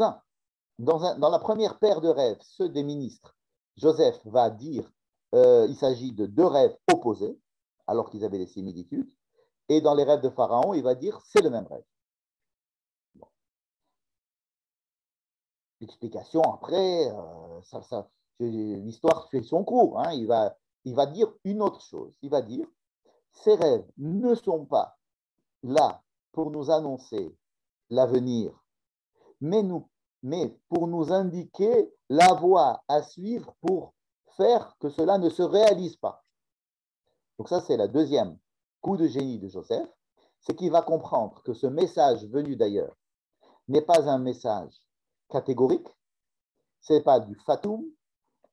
la première paire de rêves, ceux des ministres, Joseph va dire il s'agit de 2 rêves opposés, alors qu'ils avaient des similitudes. Et dans les rêves de Pharaon, il va dire c'est le même rêve. Bon. L'explication, après, l'histoire fait son cours. Hein. Il va dire une autre chose. Il va dire ces rêves ne sont pas là pour nous annoncer l'avenir, mais pour nous indiquer la voie à suivre pour faire que cela ne se réalise pas. Donc ça, c'est la deuxième coup de génie de Joseph, c'est qu'il va comprendre que ce message venu d'ailleurs n'est pas un message catégorique, ce n'est pas du fatoum,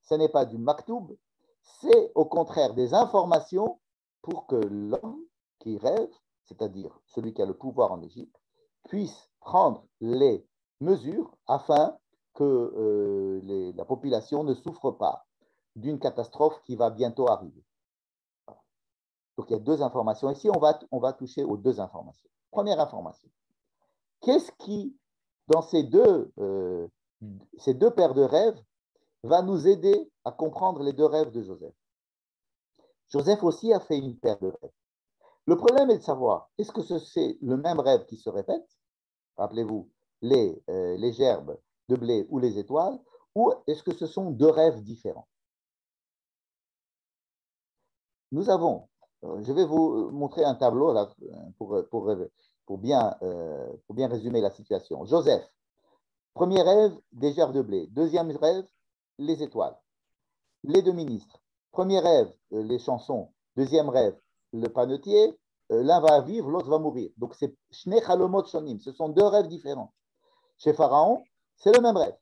ce n'est pas du maktoub, c'est au contraire des informations pour que l'homme qui rêve, c'est-à-dire celui qui a le pouvoir en Égypte, puisse prendre les mesures afin que la population ne souffre pas d'une catastrophe qui va bientôt arriver. Donc il y a 2 informations. Ici, on va toucher aux 2 informations. Première information. Qu'est-ce qui, dans ces deux paires de rêves, va nous aider à comprendre les 2 rêves de Joseph? Joseph aussi a fait une paire de rêves. Le problème est de savoir, est-ce que c'est le même rêve qui se répète? Rappelez-vous, les gerbes de blé ou les étoiles, ou est-ce que ce sont 2 rêves différents? nous avons, je vais vous montrer un tableau là, pour bien résumer la situation. Joseph, premier rêve, des gerbes de blé. Deuxième rêve, les étoiles. Les deux ministres. Premier rêve, les chansons. Deuxième rêve, le panetier. L'un va vivre, l'autre va mourir. Donc, c'est Shnei Chalomot Shonim. Ce sont deux rêves différents. Chez Pharaon, c'est le même rêve.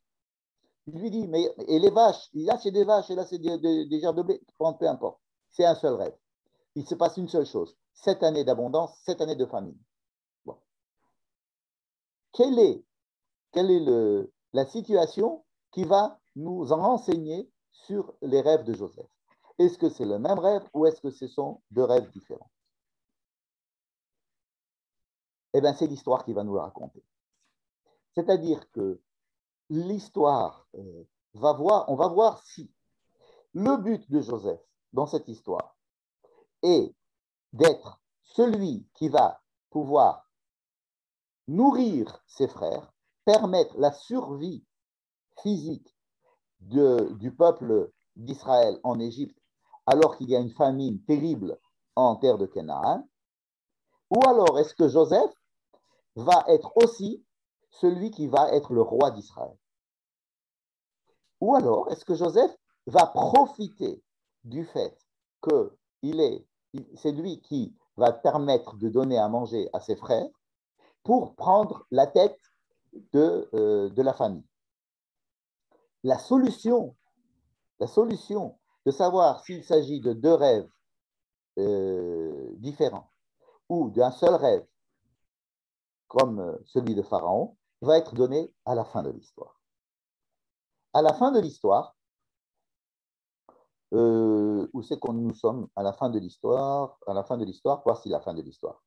Il lui dit, mais et les vaches, là c'est des vaches et là c'est des gerbes de blé, peu importe. C'est un seul rêve. Il se passe une seule chose. 7 années d'abondance, 7 années de famine. Bon. Quelle est la situation qui va nous en renseigner sur les rêves de Joseph? Est-ce que c'est le même rêve ou est-ce que ce sont deux rêves différents? Eh bien, c'est l'histoire qui va nous le raconter. C'est-à-dire que l'histoire on va voir si le but de Joseph dans cette histoire est d'être celui qui va pouvoir nourrir ses frères, permettre la survie physique du peuple d'Israël en Égypte, alors qu'il y a une famine terrible en terre de Canaan, ou alors est-ce que Joseph va être aussi celui qui va être le roi d'Israël? Ou alors est-ce que Joseph va profiter du fait que c'est lui qui va permettre de donner à manger à ses frères pour prendre la tête de la famille? La solution de savoir s'il s'agit de deux rêves différents ou d'un seul rêve, comme celui de Pharaon, va être donnée à la fin de l'histoire. À la fin de l'histoire, où c'est qu'on nous sommes à la fin de l'histoire? À la fin de l'histoire, voici la fin de l'histoire.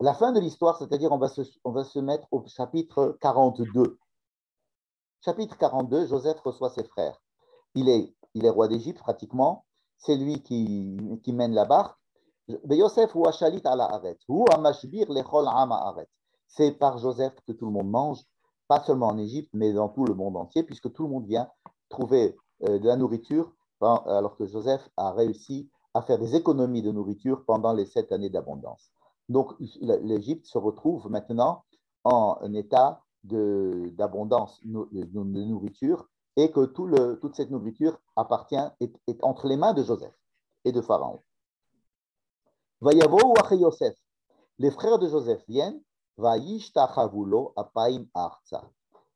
La fin de l'histoire, c'est-à-dire on va se mettre au chapitre 42. Chapitre 42, Joseph reçoit ses frères. Il est roi d'Égypte pratiquement, c'est lui qui mène la barque. C'est par Joseph que tout le monde mange, pas seulement en Égypte, mais dans tout le monde entier, puisque tout le monde vient trouver de la nourriture, alors que Joseph a réussi à faire des économies de nourriture pendant les 7 années d'abondance. Donc l'Égypte se retrouve maintenant en état d'abondance de nourriture et que toute cette nourriture est entre les mains de Joseph et de Pharaon. Vayavo ou Yosef, les frères de Joseph viennent, Vayishtachavulo apaim arza,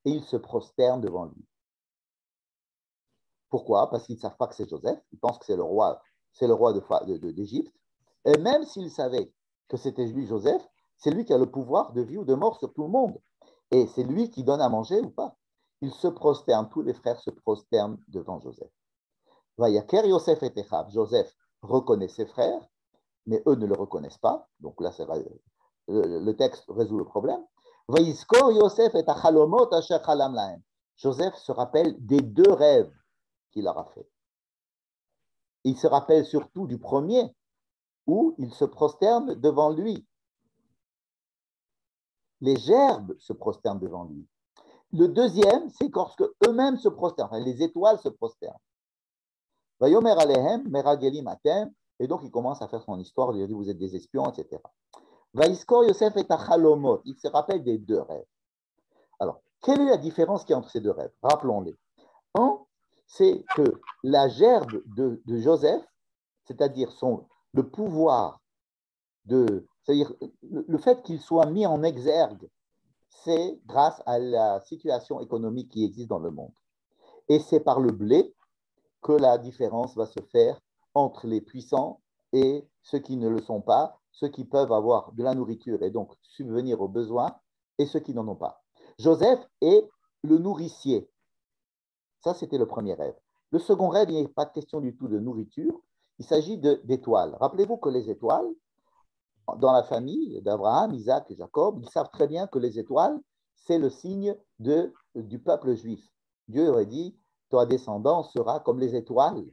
et ils se prosternent devant lui. Pourquoi? Parce qu'ils ne savent pas que c'est Joseph, ils pensent que c'est le roi d'Égypte, et même s'ils savaient que c'était lui Joseph, c'est lui qui a le pouvoir de vie ou de mort sur tout le monde, et c'est lui qui donne à manger ou pas. Ils se prosternent, tous les frères se prosternent devant Joseph. Vayaker Yosef et Echav, Joseph reconnaît ses frères, mais eux ne le reconnaissent pas, donc là le texte résout le problème. Vayiskor Yosef et Achalomot asher chalam lahem. Joseph se rappelle des deux rêves qu'il aura fait. Il se rappelle surtout du premier, où il se prosterne devant lui. Les gerbes se prosternent devant lui. Le deuxième, c'est lorsque eux-mêmes se prosternent, les étoiles se prosternent. Vayomer alehem meragelim atem, et donc il commence à faire son histoire, il dit vous êtes des espions, etc. Vaïskor Yosef et Achalomot, il se rappelle des deux rêves. Alors, quelle est la différence qu'il y a entre ces deux rêves? Rappelons-les. Un, c'est que la gerbe de Joseph, c'est-à-dire le pouvoir c'est-à-dire le fait qu'il soit mis en exergue, c'est grâce à la situation économique qui existe dans le monde. Et c'est par le blé que la différence va se faire entre les puissants et ceux qui ne le sont pas, ceux qui peuvent avoir de la nourriture et donc subvenir aux besoins, et ceux qui n'en ont pas. Joseph est le nourricier. Ça, c'était le premier rêve. Le second rêve, il n'est pas question du tout de nourriture, il s'agit d'étoiles. Rappelez-vous que les étoiles, dans la famille d'Abraham, Isaac et Jacob, ils savent très bien que les étoiles, c'est le signe du peuple juif. Dieu aurait dit, ta descendance sera comme les étoiles,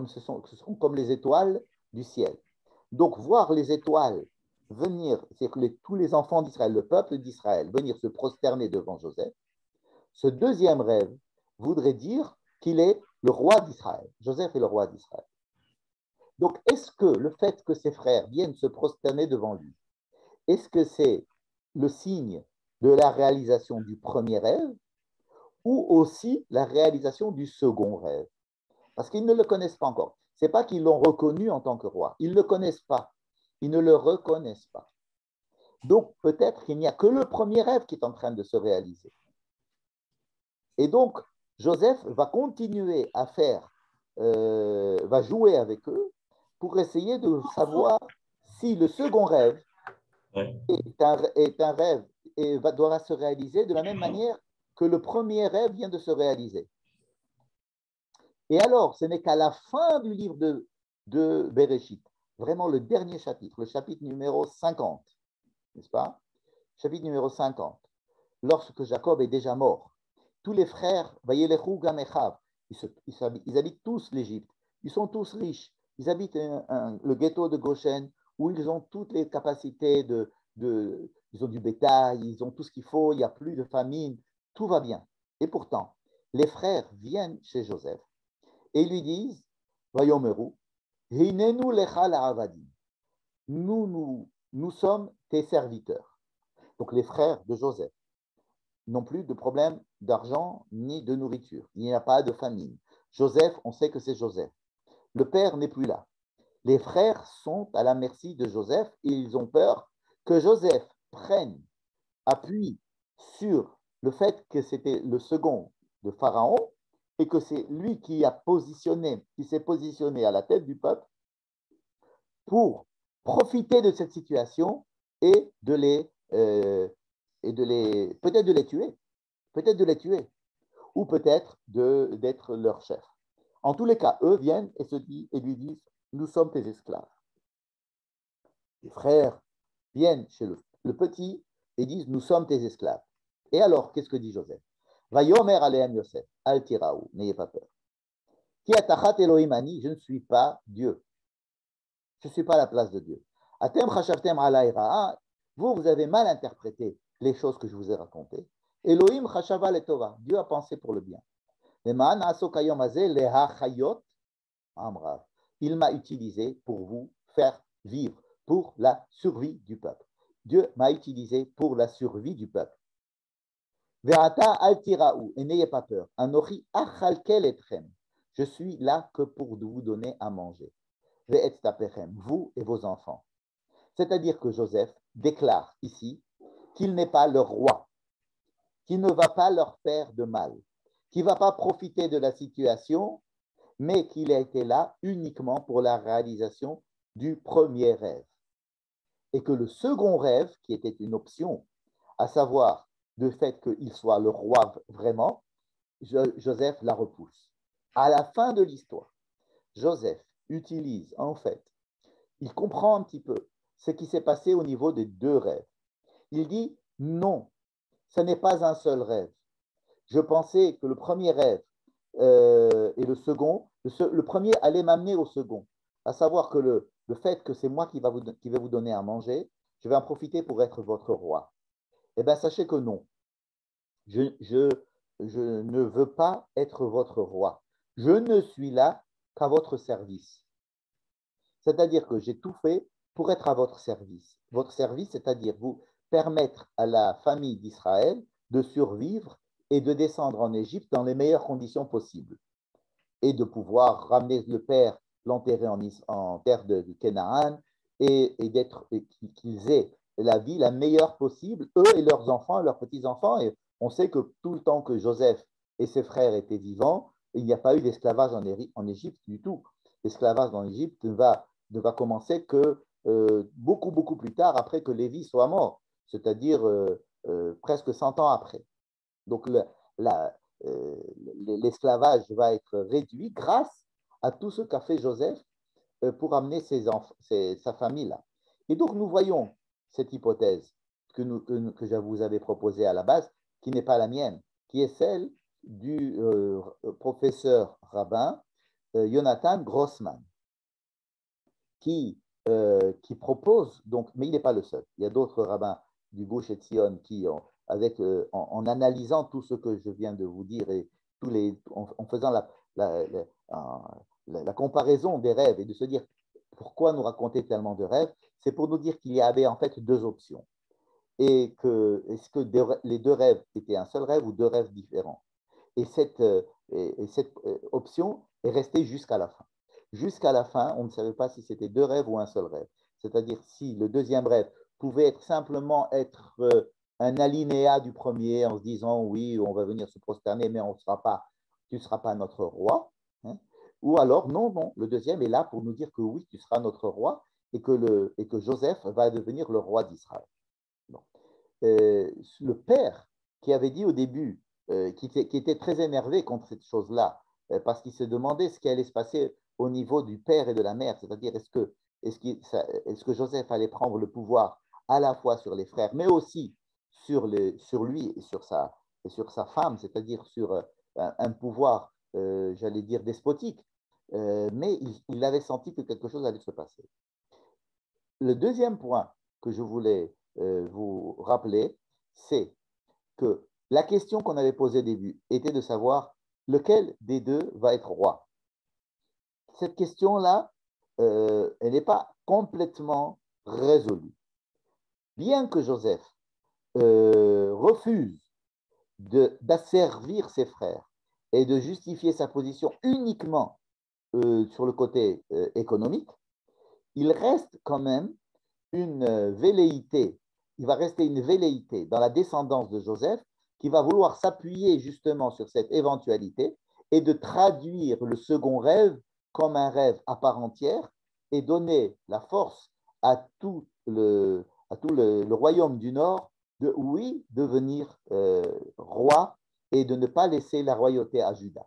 ce seront comme les étoiles du ciel. Donc, voir les étoiles venir, c'est que tous les enfants d'Israël, le peuple d'Israël, venir se prosterner devant Joseph, ce deuxième rêve voudrait dire qu'il est le roi d'Israël. Joseph est le roi d'Israël. Donc, est-ce que le fait que ses frères viennent se prosterner devant lui, est-ce que c'est le signe de la réalisation du premier rêve ou aussi la réalisation du second rêve? Parce qu'ils ne le connaissent pas encore. Ce n'est pas qu'ils l'ont reconnu en tant que roi. Ils ne le connaissent pas. Ils ne le reconnaissent pas. Donc, peut-être qu'il n'y a que le premier rêve qui est en train de se réaliser. Et donc, Joseph va continuer à va jouer avec eux pour essayer de savoir si le second rêve Ouais. est un rêve et doit se réaliser de la même manière que le premier rêve vient de se réaliser. Et alors, ce n'est qu'à la fin du livre de Bereshit, vraiment le dernier chapitre, le chapitre numéro 50, n'est-ce pas? Chapitre numéro 50, lorsque Jacob est déjà mort, tous les frères, Vayelechu Gam Echav, ils habitent tous l'Égypte, ils sont tous riches, ils habitent le ghetto de Goshen, où ils ont toutes les capacités ils ont du bétail, ils ont tout ce qu'il faut, il n'y a plus de famine, tout va bien. Et pourtant, les frères viennent chez Joseph et lui disent, Vayomeru, Hinenu lecha la'avadim, nous sommes tes serviteurs. Donc les frères de Joseph n'ont plus de problème d'argent ni de nourriture. Il n'y a pas de famine. Joseph, on sait que c'est Joseph. Le père n'est plus là. Les frères sont à la merci de Joseph et ils ont peur que Joseph prenne appui sur le fait que c'était le second de Pharaon et que c'est lui qui s'est positionné à la tête du peuple pour profiter de cette situation et peut-être de les tuer, ou peut-être d'être leur chef. En tous les cas, eux viennent et lui disent, nous sommes tes esclaves. Les frères viennent chez le petit et disent, nous sommes tes esclaves. Et alors, qu'est-ce que dit Joseph? Vayomer alehem Yosef, al tiraou, n'ayez pas peur. Ki atachat Elohim ani, je ne suis pas Dieu. Je ne suis pas à la place de Dieu. Atem chashavtem alay ra'a, vous avez mal interprété les choses que je vous ai racontées. Elohim chashava letova, Dieu a pensé pour le bien. Il m'a utilisé pour vous faire vivre, pour la survie du peuple. Dieu m'a utilisé pour la survie du peuple. Ve'ata al tiraou, et n'ayez pas peur. Anochi achalkel etchem. Je suis là que pour vous donner à manger. Ve'et tapechem, vous et vos enfants. C'est-à-dire que Joseph déclare ici qu'il n'est pas leur roi, qu'il ne va pas leur faire de mal, qu'il ne va pas profiter de la situation, mais qu'il a été là uniquement pour la réalisation du premier rêve. Et que le second rêve, qui était une option, à savoir le fait qu'il soit le roi vraiment, Joseph la repousse. À la fin de l'histoire, Joseph utilise en fait, il comprend un petit peu ce qui s'est passé au niveau des deux rêves. Il dit non, ce n'est pas un seul rêve. Je pensais que le premier rêve et le second, le premier allait m'amener au second, à savoir que le fait que c'est moi qui vais vous donner à manger, je vais en profiter pour être votre roi. Eh bien, sachez que non, je ne veux pas être votre roi. Je ne suis là qu'à votre service. C'est-à-dire que j'ai tout fait pour être à votre service. Votre service, c'est-à-dire vous permettre à la famille d'Israël de survivre et de descendre en Égypte dans les meilleures conditions possibles et de pouvoir ramener le père, l'enterrer en terre de Canaan et qu'ils aient la vie la meilleure possible, eux et leurs enfants et leurs petits-enfants. Et on sait que tout le temps que Joseph et ses frères étaient vivants, il n'y a pas eu d'esclavage en Égypte du tout. L'esclavage en Égypte ne va commencer que beaucoup, beaucoup plus tard, après que Lévi soit mort, c'est-à-dire presque 100 ans après. Donc, l'esclavage va être réduit grâce à tout ce qu'a fait Joseph pour amener sa famille là. Et donc, nous voyons cette hypothèse que je vous avais proposée à la base, qui n'est pas la mienne, qui est celle du professeur rabbin Jonathan Grossman, qui propose, donc, mais il n'est pas le seul. Il y a d'autres rabbins du Gush Etzion qui, en analysant tout ce que je viens de vous dire et en faisant la comparaison des rêves et de se dire pourquoi nous raconter tellement de rêves? C'est pour nous dire qu'il y avait en fait deux options. Et que est-ce que les deux rêves étaient un seul rêve ou deux rêves différents? Et cette option est restée jusqu'à la fin. Jusqu'à la fin, on ne savait pas si c'était deux rêves ou un seul rêve. C'est-à-dire si le deuxième rêve pouvait être simplement être un alinéa du premier en se disant oui, on va venir se prosterner, mais tu ne seras pas notre roi. Hein. Ou alors non, non, le deuxième est là pour nous dire que oui, tu seras notre roi et que Joseph va devenir le roi d'Israël. Bon. Le père qui avait dit au début, qui était très énervé contre cette chose-là, parce qu'il se demandait ce qui allait se passer au niveau du père et de la mère, c'est-à-dire est-ce que Joseph allait prendre le pouvoir à la fois sur les frères, mais aussi sur lui et sur sa femme, c'est-à-dire sur un pouvoir, j'allais dire, despotique, mais il avait senti que quelque chose allait se passer. Le deuxième point que je voulais vous rappeler, c'est que la question qu'on avait posée au début était de savoir lequel des deux va être roi. Cette question-là, elle n'est pas complètement résolue. Bien que Joseph refuse d'asservir ses frères et de justifier sa position uniquement sur le côté économique, il reste quand même une velléité, il va rester une velléité dans la descendance de Joseph qui va vouloir s'appuyer justement sur cette éventualité et de traduire le second rêve comme un rêve à part entière et donner la force à tout le royaume du Nord de, oui, devenir roi et de ne pas laisser la royauté à Juda.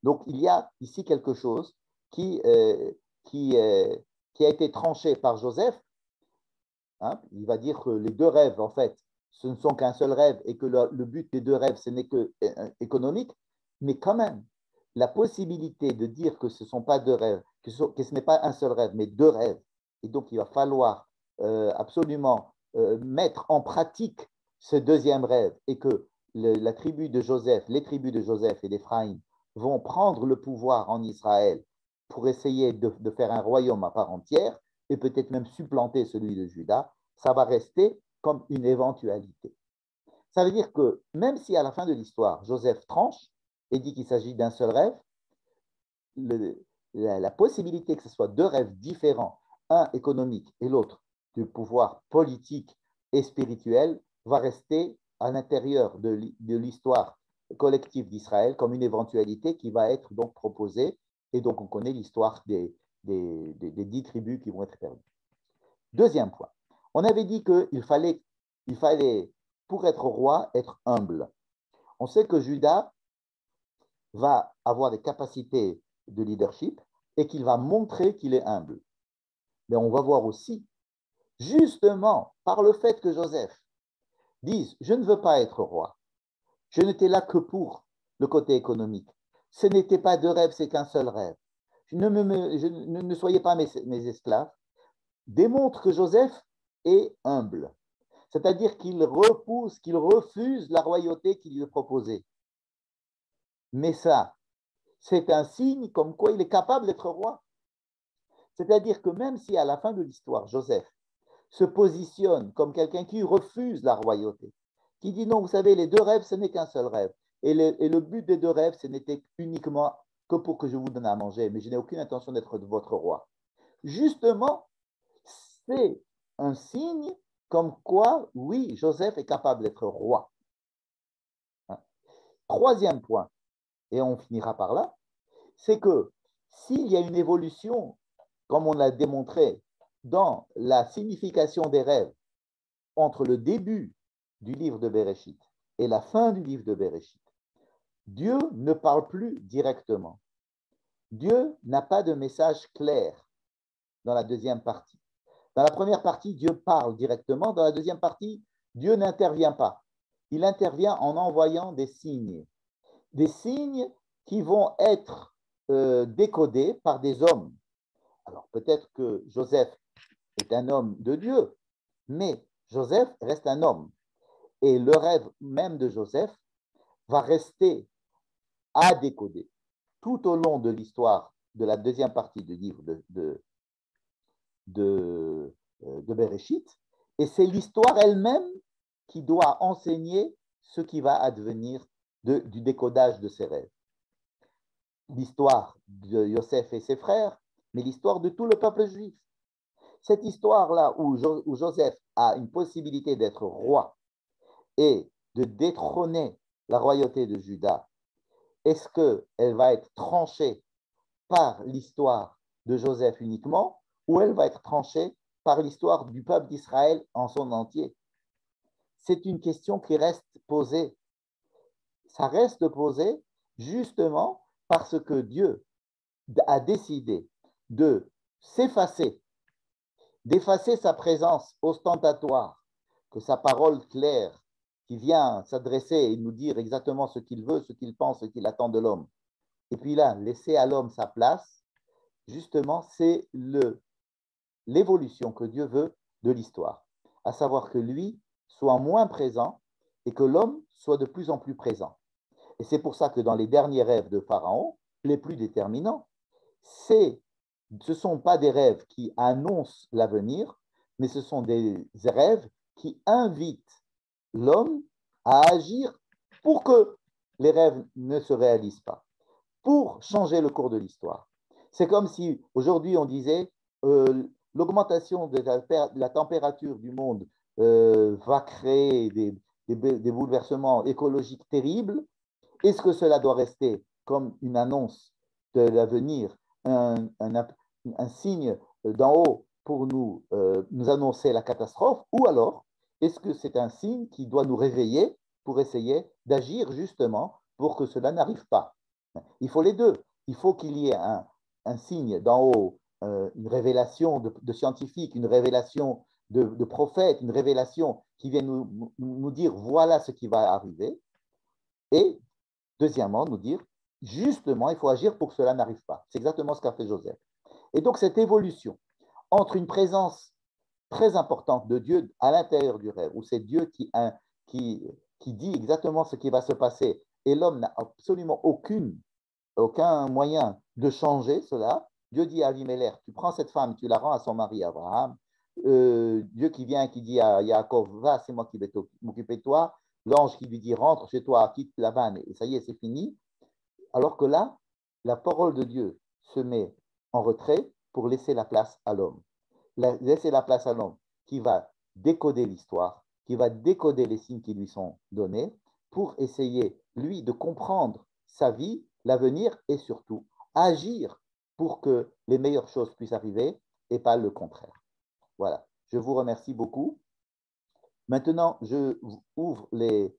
Donc, il y a ici quelque chose qui a été tranché par Joseph. Hein, il va dire que les deux rêves, en fait, ce ne sont qu'un seul rêve et que le but des deux rêves, ce n'est que économique, mais quand même, la possibilité de dire que ce ne sont pas deux rêves, que ce n'est pas un seul rêve, mais deux rêves, et donc il va falloir absolument mettre en pratique ce deuxième rêve et que la tribu de Joseph, les tribus de Joseph et d'Éphraïm vont prendre le pouvoir en Israël pour essayer de faire un royaume à part entière, et peut-être même supplanter celui de Juda, ça va rester comme une éventualité. Ça veut dire que même si à la fin de l'histoire, Joseph tranche et dit qu'il s'agit d'un seul rêve, la possibilité que ce soit deux rêves différents, un économique et l'autre du pouvoir politique et spirituel, va rester à l'intérieur de l'histoire collective d'Israël comme une éventualité qui va être donc proposée. Et donc on connaît l'histoire des 10 tribus qui vont être perdues. Deuxième point, on avait dit qu'il fallait, pour être roi, être humble. On sait que Juda va avoir des capacités de leadership et qu'il va montrer qu'il est humble. Mais on va voir aussi, justement, par le fait que Joseph dise « Je ne veux pas être roi, je n'étais là que pour le côté économique. Ce n'était pas deux rêves, c'est qu'un seul rêve. Ne soyez pas mes esclaves. » démontre que Joseph est humble. C'est-à-dire qu'il repousse, qu'il refuse la royauté qui lui est proposée. Mais ça, c'est un signe comme quoi il est capable d'être roi. C'est-à-dire que même si à la fin de l'histoire, Joseph se positionne comme quelqu'un qui refuse la royauté, qui dit non, vous savez, les deux rêves, ce n'est qu'un seul rêve. Et le but des deux rêves, ce n'était uniquement que pour que je vous donne à manger, mais je n'ai aucune intention d'être votre roi. Justement, c'est un signe comme quoi, oui, Joseph est capable d'être roi. Troisième point, et on finira par là, c'est que s'il y a une évolution, comme on l'a démontré, dans la signification des rêves entre le début du livre de Béréchit et la fin du livre de Béréchit, Dieu ne parle plus directement. Dieu n'a pas de message clair dans la deuxième partie. Dans la première partie, Dieu parle directement. Dans la deuxième partie, Dieu n'intervient pas. Il intervient en envoyant des signes qui vont être décodés par des hommes. Alors peut-être que Joseph est un homme de Dieu, mais Joseph reste un homme. Et le rêve même de Joseph va rester à décoder tout au long de l'histoire de la deuxième partie du livre de Bereshit, et c'est l'histoire elle-même qui doit enseigner ce qui va advenir du décodage de ses rêves. L'histoire de Yosef et ses frères, mais l'histoire de tout le peuple juif. Cette histoire-là où Joseph a une possibilité d'être roi et de détrôner la royauté de Juda, est-ce qu'elle va être tranchée par l'histoire de Joseph uniquement ou elle va être tranchée par l'histoire du peuple d'Israël en son entier? C'est une question qui reste posée. Ça reste posé justement parce que Dieu a décidé de s'effacer, d'effacer sa présence ostentatoire, que sa parole claire qui vient s'adresser et nous dire exactement ce qu'il veut, ce qu'il pense, ce qu'il attend de l'homme. Et puis là, laisser à l'homme sa place, justement, c'est l'évolution que Dieu veut de l'histoire, à savoir que lui soit moins présent et que l'homme soit de plus en plus présent. Et c'est pour ça que dans les derniers rêves de Pharaon, les plus déterminants, ce ne sont pas des rêves qui annoncent l'avenir, mais ce sont des rêves qui invitent l'homme à agir pour que les rêves ne se réalisent pas, pour changer le cours de l'histoire. C'est comme si aujourd'hui on disait l'augmentation de la température du monde va créer des bouleversements écologiques terribles. Est-ce que cela doit rester comme une annonce de l'avenir, un signe d'en haut pour nous annoncer la catastrophe, ou alors est-ce que c'est un signe qui doit nous réveiller pour essayer d'agir justement pour que cela n'arrive pas? Il faut les deux. Il faut qu'il y ait un signe d'en haut, une révélation de scientifique, une révélation de prophète, une révélation qui vient nous dire voilà ce qui va arriver. Et deuxièmement, nous dire justement, il faut agir pour que cela n'arrive pas. C'est exactement ce qu'a fait Joseph. Et donc, cette évolution entre une présence très importante de Dieu à l'intérieur du rêve, où c'est Dieu qui dit exactement ce qui va se passer, et l'homme n'a absolument aucun moyen de changer cela. Dieu dit à Avimelech, tu prends cette femme, tu la rends à son mari Abraham. Dieu qui vient, qui dit à Yaakov, va, c'est moi qui vais m'occuper de toi. L'ange qui lui dit, rentre chez toi, quitte la vanne, et ça y est, c'est fini. Alors que là, la parole de Dieu se met en retrait pour laisser la place à l'homme. Laisser la place à l'homme qui va décoder l'histoire, qui va décoder les signes qui lui sont donnés pour essayer, lui, de comprendre sa vie, l'avenir et surtout agir pour que les meilleures choses puissent arriver et pas le contraire. Voilà. Je vous remercie beaucoup. Maintenant, je ouvre les